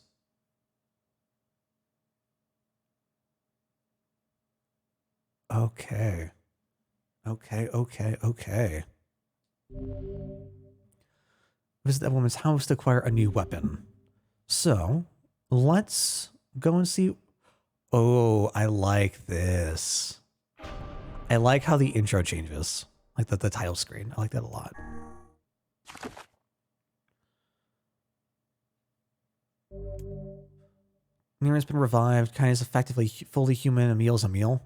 Okay. Visit that woman's house to acquire a new weapon. So let's go and see. Oh, I like this. I like how the intro changes, like the title screen. I like that a lot. NieR has been revived. Kind of is effectively fully human. A meal is a meal.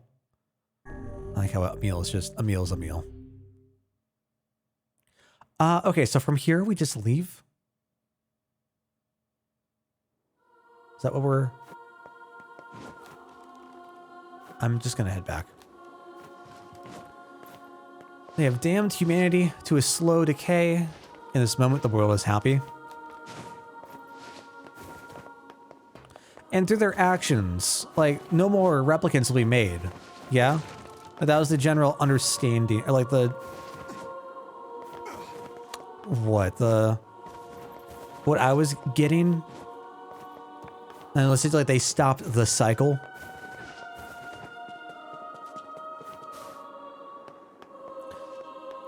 I like how a meal is just a meal is a meal. Okay, so from here we just leave. Is that what we're... I'm just gonna head back. They have damned humanity to a slow decay. In this moment, the world is happy. And through their actions, like, no more replicants will be made. Yeah? That was the general understanding, or like the... What I was getting? And it seems like they stopped the cycle.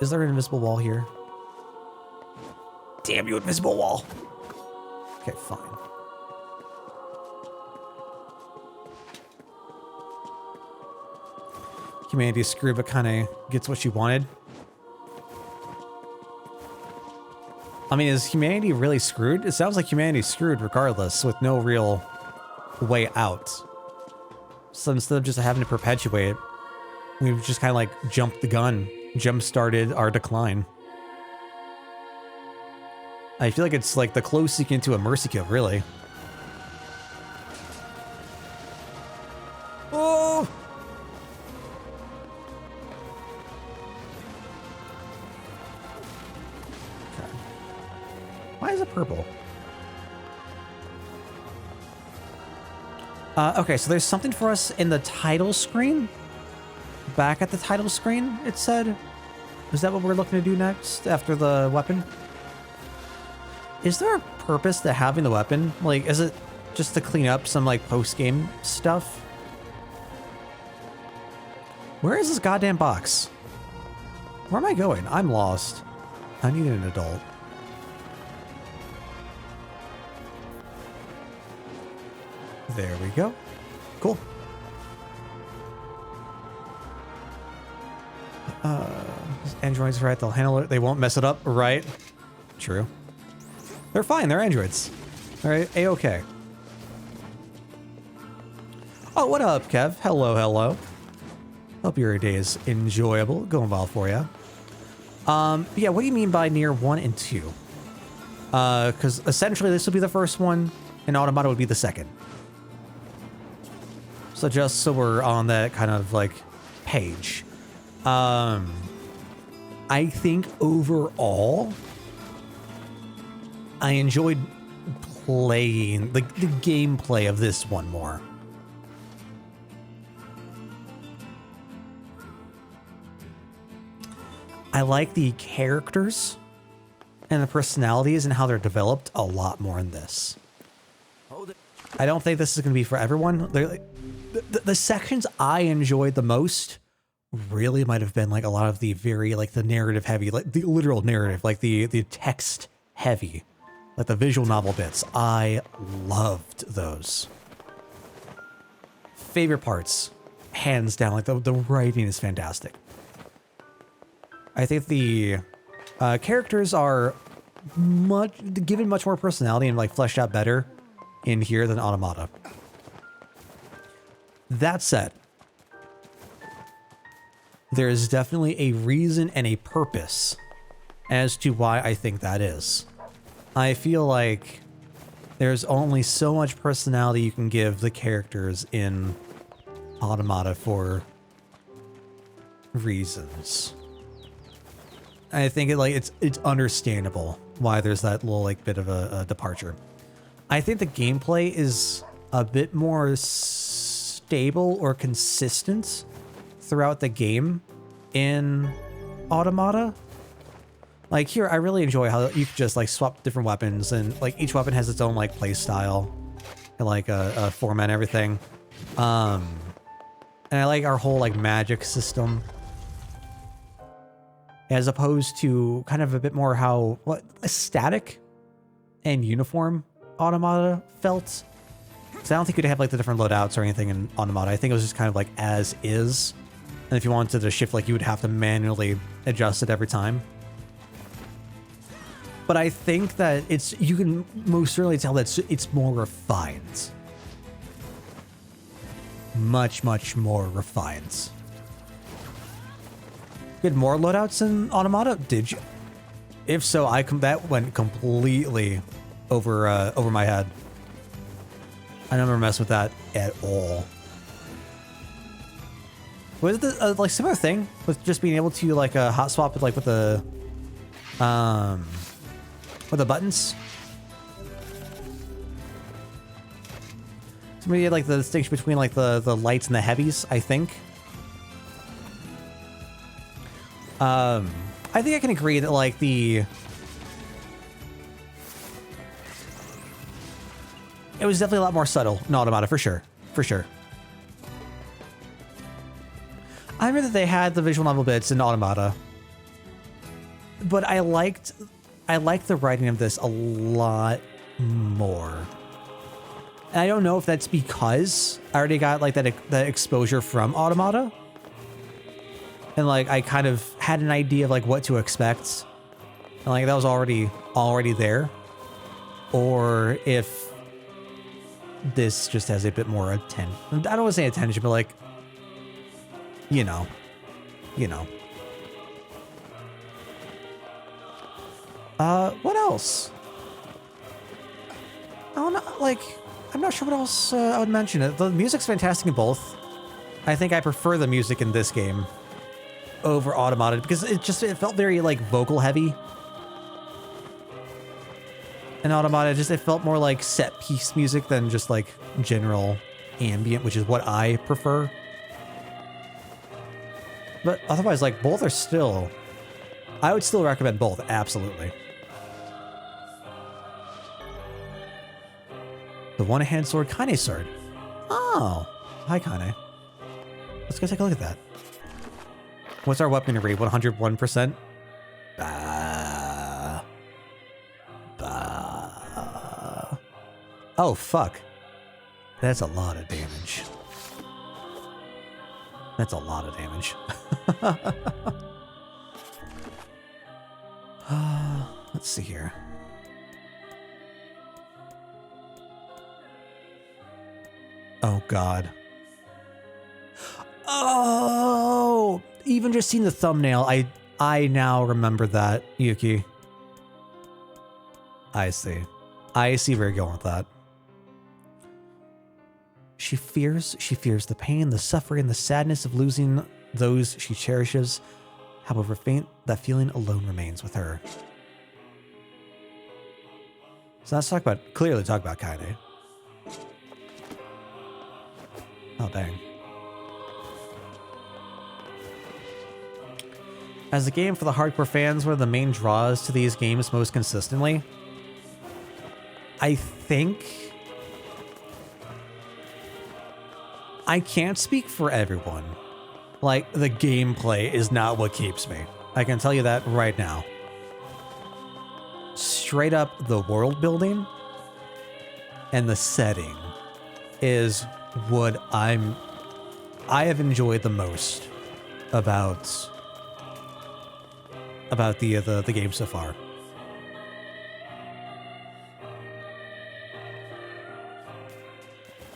Is there an invisible wall here? Damn you, invisible wall! Okay, fine. Humanity's screwed, but kind of gets what she wanted. I mean, is humanity really screwed? It sounds like humanity's screwed regardless, with no real way out. So instead of just having to perpetuate, we've just kind of like jumped the gun, jump-started our decline. I feel like it's like the closest you can to a mercy kill, really. Oh! Okay. Why is it purple? Okay, so there's something for us in the title screen. Back at the title screen, it said. Is that what we're looking to do next after the weapon? Is there a purpose to having the weapon? Like, is it just to clean up some, like, post-game stuff? Where is this goddamn box? Where am I going? I'm lost. I need an adult. There we go. Cool. Androids, right? They'll handle it. They won't mess it up, right? True. They're fine. They're androids. All right, a-okay. Oh, what up, Kev? Hello, hello. Hope your day is enjoyable. Going well for you. Yeah, what do you mean by NieR 1 and 2? Because essentially this will be the first one, and Automata would be the second. So just so we're on that kind of like page. I think overall, I enjoyed playing the gameplay of this one more. I like the characters and the personalities and how they're developed a lot more in this. I don't think this is going to be for everyone. The sections I enjoyed the most really might have been like a lot of the very like the narrative heavy, like the literal narrative, like the text heavy, like the visual novel bits. I loved those. Favorite parts, hands down, like the writing is fantastic. I think the characters are given much more personality and like fleshed out better in here than Automata. That said, there is definitely a reason and a purpose as to why I think that is. I feel like there's only so much personality you can give the characters in Automata for reasons. I think it's understandable why there's that little like bit of a departure. I think the gameplay is a bit more stable or consistent throughout the game in Automata. Like here, I really enjoy how you can just like swap different weapons, and like each weapon has its own like play style and like a format and everything. And I like our whole like magic system, as opposed to kind of a bit more how static and uniform Automata felt. So I don't think you'd have like the different loadouts or anything in Automata. I think it was just kind of like as is. And if you wanted to shift, like you would have to manually adjust it every time. But I think that you can most certainly tell that it's more refined. Much, much more refined. You had more loadouts in Automata? Did you? If so, that went completely over my head. I never messed with that at all. Was it the like similar thing with just being able to like hot swap with with the buttons? So maybe like the distinction between like the lights and the heavies, I think. I think I can agree that like it was definitely a lot more subtle in Automata, for sure. For sure. I remember that they had the visual novel bits in Automata, but I liked the writing of this a lot more. And I don't know if that's because I already got like that exposure from Automata, and like I kind of had an idea of like what to expect, and like that was already there, or if this just has a bit more attention. I don't want to say attention, but like, you know. What else? I don't know, like, I'm not sure what else I would mention. The music's fantastic in both. I think I prefer the music in this game over Automata because it felt very like vocal heavy. In Automata, it felt more like set piece music than just like general ambient, which is what I prefer. But otherwise, like both are still, I would still recommend both, absolutely. The one-hand sword, Kane sword. Oh, hi Kane. Let's go take a look at that. What's our weapon rate? 101%? Oh, fuck. That's a lot of damage. That's a lot of damage. Let's see here. Oh, God. Oh! Even just seeing the thumbnail, I now remember that, Yuki. I see. I see where you're going with that. She fears the pain, the suffering, the sadness of losing those she cherishes. However faint, that feeling alone remains with her. So let's clearly talk about Kaine. Oh, dang. As a game for the hardcore fans, one of the main draws to these games most consistently, I think... I can't speak for everyone. Like, the gameplay is not what keeps me. I can tell you that right now. Straight up, the world building and the setting is what I have enjoyed the most about the game so far.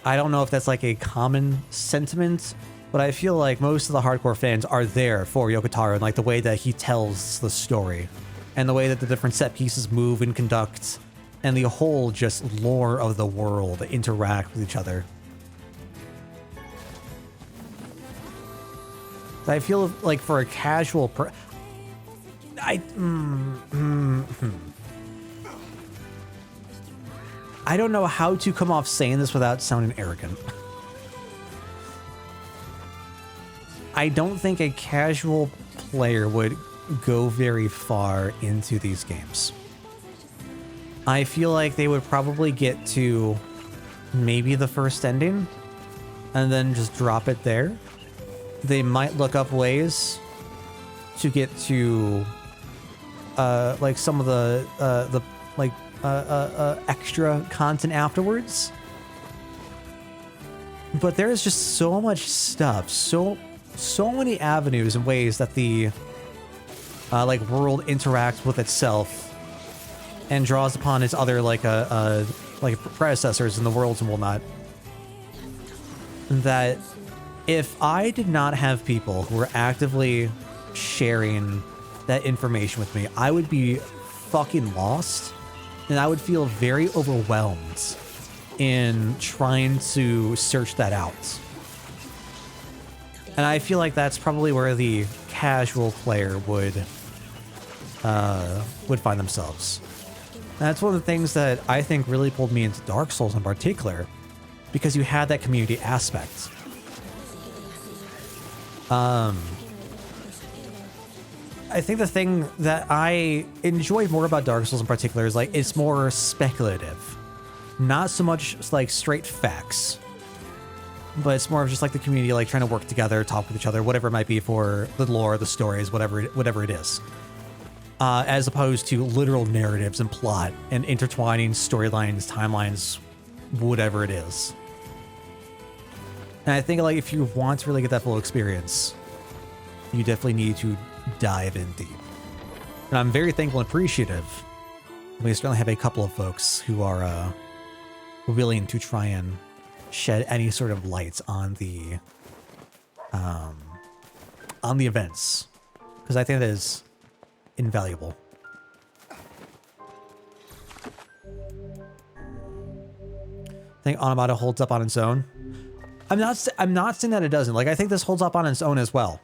I don't know if that's like a common sentiment, but I feel like most of the hardcore fans are there for Yoko Taro and like the way that he tells the story and the way that the different set pieces move and conduct and the whole just lore of the world interact with each other. I feel like for a casual I don't know how to come off saying this without sounding arrogant. I don't think a casual player would go very far into these games. I feel like they would probably get to maybe the first ending and then just drop it there. They might look up ways to get to like some of the extra content afterwards. But there's just so much stuff, so many avenues and ways that the like world interacts with itself and draws upon its other like predecessors in the worlds and whatnot, that if I did not have people who were actively sharing that information with me, I would be fucking lost, and I would feel very overwhelmed in trying to search that out. And I feel like that's probably where the casual player would find themselves. And that's one of the things that I think really pulled me into Dark Souls in particular, because you had that community aspect. I think the thing that I enjoy more about Dark Souls in particular is like it's more speculative, not so much like straight facts, but it's more of just like the community like trying to work together, talk with each other, whatever it might be for the lore, the stories, whatever it is, as opposed to literal narratives and plot and intertwining storylines, timelines, whatever it is. And I think like if you want to really get that full experience, you definitely need to dive in deep. And I'm very thankful and appreciative. We certainly have a couple of folks who are willing to try and shed any sort of light on the events, because I think that is invaluable. I think Automata holds up on its own. I'm not saying that it doesn't. Like, I think this holds up on its own as well.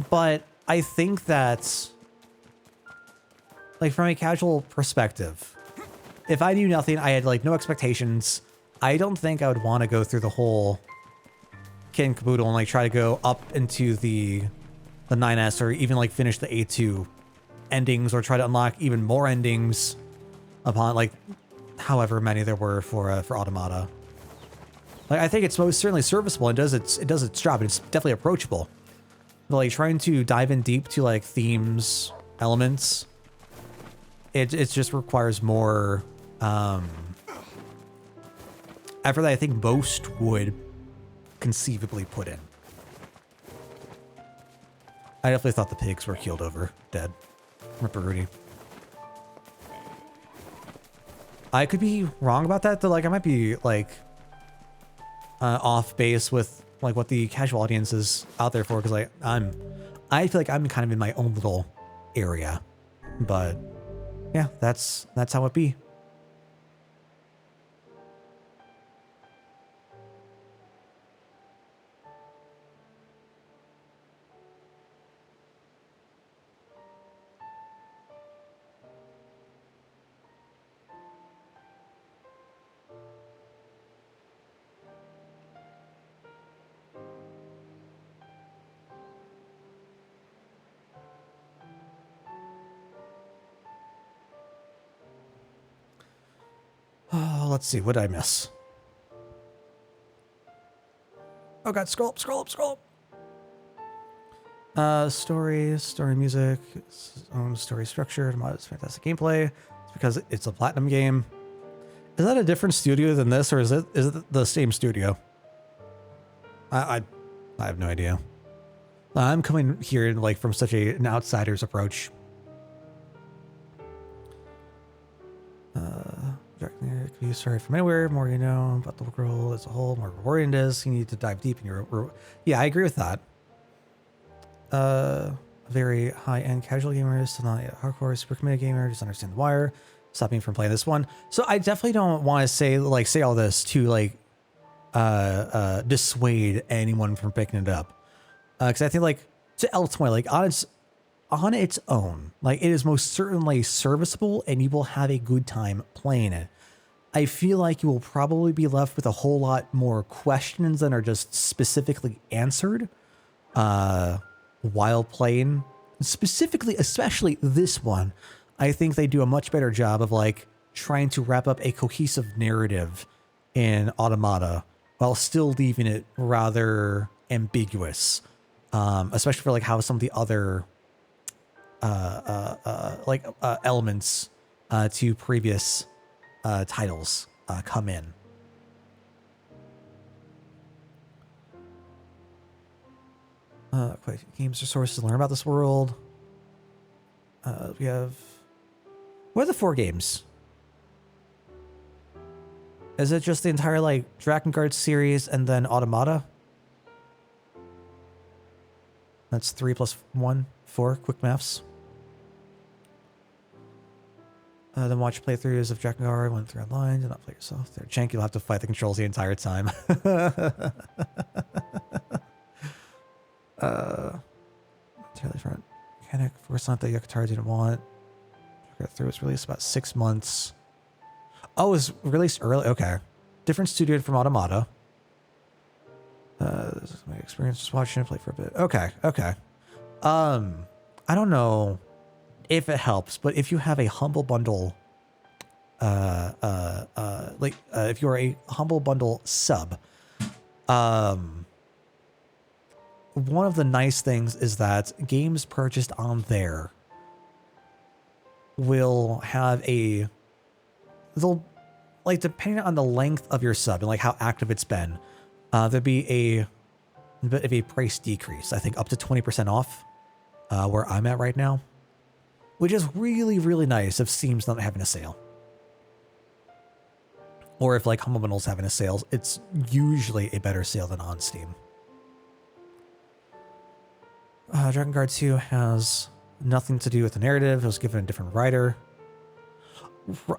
But I think that, like, from a casual perspective, if I knew nothing, I had, like, no expectations, I don't think I would want to go through the whole kit and caboodle and, like, try to go up into the 9S or even, like, finish the A2 endings or try to unlock even more endings upon, like, however many there were for Automata. Like, I think it's most certainly serviceable and does its job, and it's definitely approachable. But like trying to dive in deep to like themes, elements, it just requires more effort that I think most would conceivably put in. I definitely thought the pigs were keeled over, dead. Ripper Rudy. I could be wrong about that, though. Like, I might be like off base with like what the casual audience is out there for, because like I feel like I'm kind of in my own little area, but yeah, that's how it be. Oh, let's see. What did I miss? Oh god, scroll up. Story music, its own story structure, it's fantastic gameplay. It's because it's a platinum game. Is that a different studio than this, or is it the same studio? I have no idea. I'm coming here like from such an outsider's approach. You sorry from anywhere. More you know about the world as a whole, more rewarding it is. You need to dive deep in your. Yeah, I agree with that. Very high-end casual gamers, so not yet hardcore, super committed gamer, just understand the wire. Stop me from playing this one. So I definitely don't want to say all this to like dissuade anyone from picking it up, because I think like to elsewhere, like on its own, like it is most certainly serviceable, and you will have a good time playing it. I feel like you will probably be left with a whole lot more questions than are just specifically answered while playing. Specifically, especially this one, I think they do a much better job of like trying to wrap up a cohesive narrative in Automata while still leaving it rather ambiguous, especially for like how some of the other elements to previous titles come in. Games are sources to learn about this world. We have... What are the 4 games? Is it just the entire, like, Drakengard series and then Automata? That's 3 plus 1, 4. Quick maths. Then watch playthroughs of Drakengard. Went through online. Did not play yourself. They're janky. You'll have to fight the controls the entire time. Entirely different mechanic. For something that Yakutar didn't want. Through was released about 6 months. Oh, it was released early. Okay, different studio from Automata. This is my experience just watching it play for a bit. Okay. I don't know if it helps, but if you have a Humble Bundle, if you are a Humble Bundle sub, one of the nice things is that games purchased on there will have they'll, like, depending on the length of your sub and like how active it's been, there'll be a bit of a price decrease. I think up to 20% off, where I'm at right now, which is really, really nice if Steam's not having a sale. Or if like Humble Bundle's having a sale, it's usually a better sale than on Steam. Drakengard 2 has nothing to do with the narrative. It was given a different writer.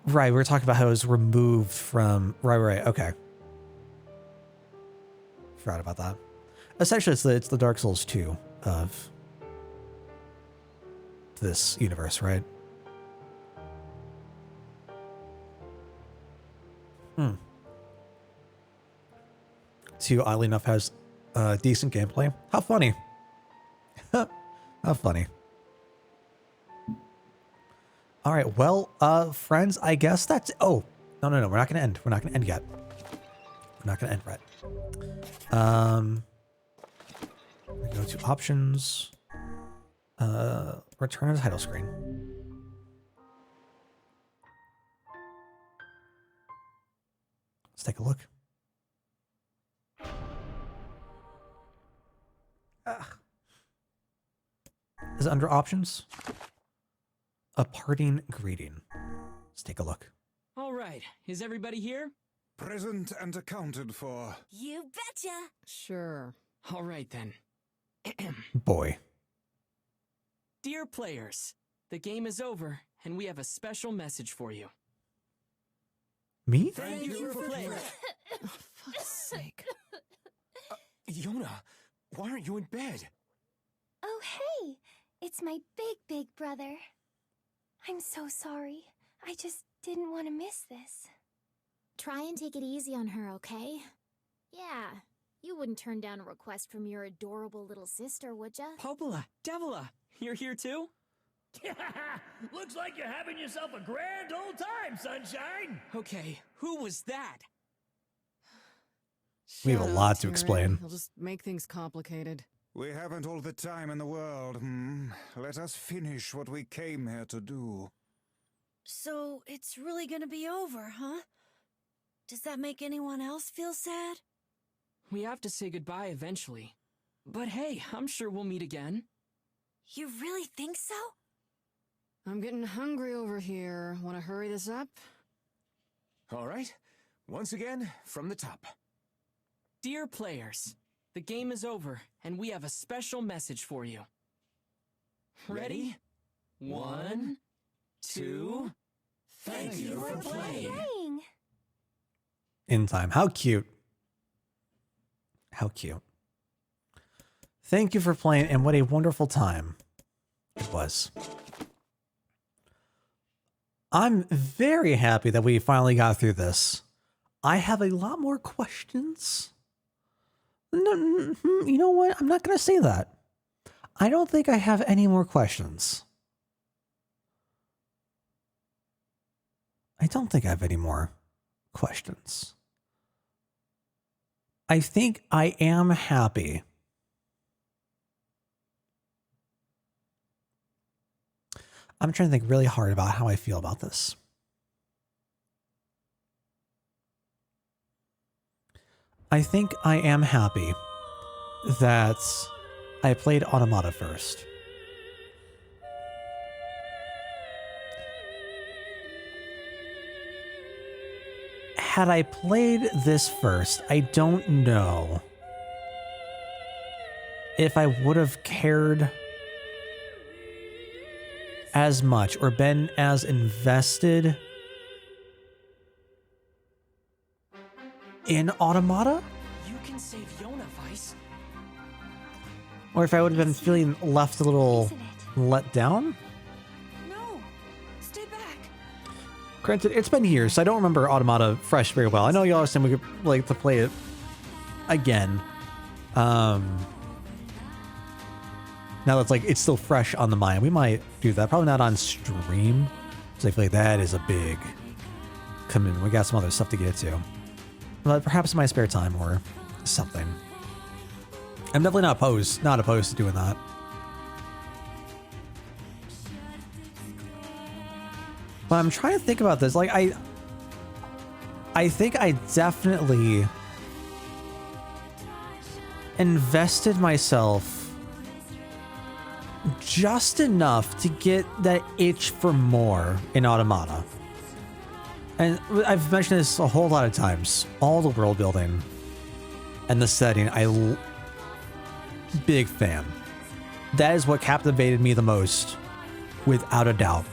Right, we were talking about how it was removed from... Right, okay. Forgot about that. Essentially, it's the Dark Souls 2 of this universe, right? Two, oddly enough, has decent gameplay. How funny. How funny. All right, well, friends, I guess that's... Oh, no, we're not going to end. We're not going to end yet. We're not going to end, Brett. We go to options. Return to the title screen. Let's take a look. Is it under options? A parting greeting. Let's take a look. All right, is everybody here? Present and accounted for. You betcha. Sure. All right then. Boy. Dear players, the game is over, and we have a special message for you. Me? Thank you for playing. Fuck's sake. Yona, why aren't you in bed? Oh, hey! It's my big brother. I'm so sorry. I just didn't want to miss this. Try and take it easy on her, okay? Yeah, you wouldn't turn down a request from your adorable little sister, would ya? Popola, Devila, you're here too? Looks like you're having yourself a grand old time, sunshine! Okay, who was that? We have a Shut lot up, to Terry. explain. You'll just make things complicated. We haven't all the time in the world. Let us finish what we came here to do. So it's really gonna be over, huh? Does that make anyone else feel sad? We have to say goodbye eventually. But hey, I'm sure we'll meet again. You really think so? I'm getting hungry over here. Want to hurry this up? All right, once again, from the top. Dear players, the game is over, and we have a special message for you. Ready? 1, 2, thank you for playing. Dang! In time. How cute. How cute. Thank you for playing, and what a wonderful time it was. I'm very happy that we finally got through this. I have a lot more questions. No, you know what? I'm not going to say that. I don't think I have any more questions. I don't think I have any more questions. I think I am happy. I'm trying to think really hard about how I feel about this. I think I am happy that I played Automata first. Had I played this first, I don't know if I would have cared as much or been as invested in Automata, You can save Yona, Vice. or if I would have been feeling left a little Isn't it? let down. No. Stay back. Granted, it's been years, so I don't remember Automata fresh very well. I know y'all saying we could like to play it again. Now that's like it's still fresh on the mind. We might do that. Probably not on stream, because I feel like that is a big commitment. We got some other stuff to get to. But perhaps in my spare time or something. I'm definitely not opposed to doing that. But I'm trying to think about this. Like I think I definitely invested myself just enough to get that itch for more in Automata. And I've mentioned this a whole lot of times. All the world building and the setting, big fan. That is what captivated me the most, without a doubt.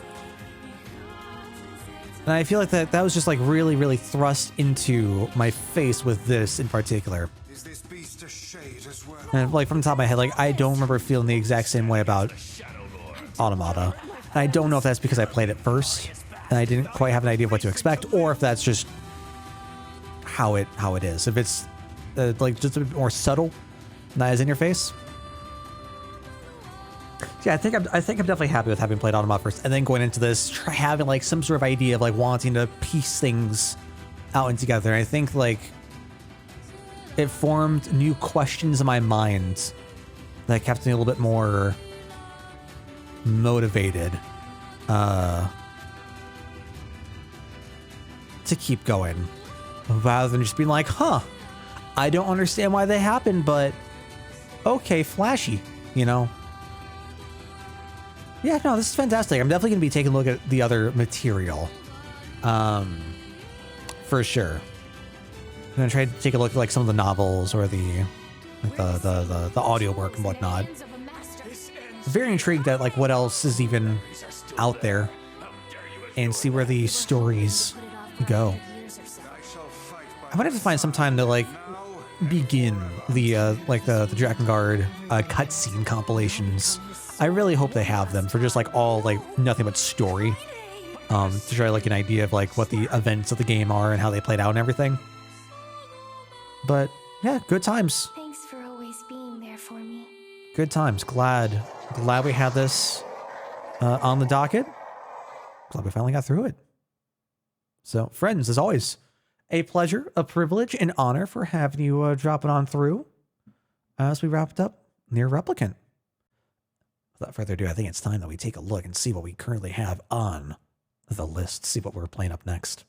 And I feel like that was just like really thrust into my face with this in particular. Is this beast a shade as well? And like from the top of my head, like I don't remember feeling the exact same way about Automata. And I don't know if that's because I played it first and I didn't quite have an idea of what to expect, or if that's just how it is. If it's like just a bit more subtle, not as in your face. Yeah, I think I'm definitely happy with having played Automata first, and then going into this, having like some sort of idea of like wanting to piece things out and together. And I think like it formed new questions in my mind that kept me a little bit more motivated to keep going, rather than just being like, huh, I don't understand why they happened, but okay, flashy, you know? Yeah, no, this is fantastic. I'm definitely going to be taking a look at the other material. For sure. I'm going to try to take a look at like some of the novels or the audio work and whatnot. Very intrigued at like what else is even out there and see where the stories go. I might have to find some time to like begin the the Drakengard cutscene compilations. I really hope they have them for just like all like nothing but story. To try like an idea of like what the events of the game are and how they played out and everything. But yeah, good times. Thanks for always being there for me. Good times. Glad we had this on the docket. Glad we finally got through it. So, friends, as always, a pleasure, a privilege, an honor for having you dropping on through as we wrapped up NieR Replicant. Without further ado, I think it's time that we take a look and see what we currently have on the list, see what we're playing up next.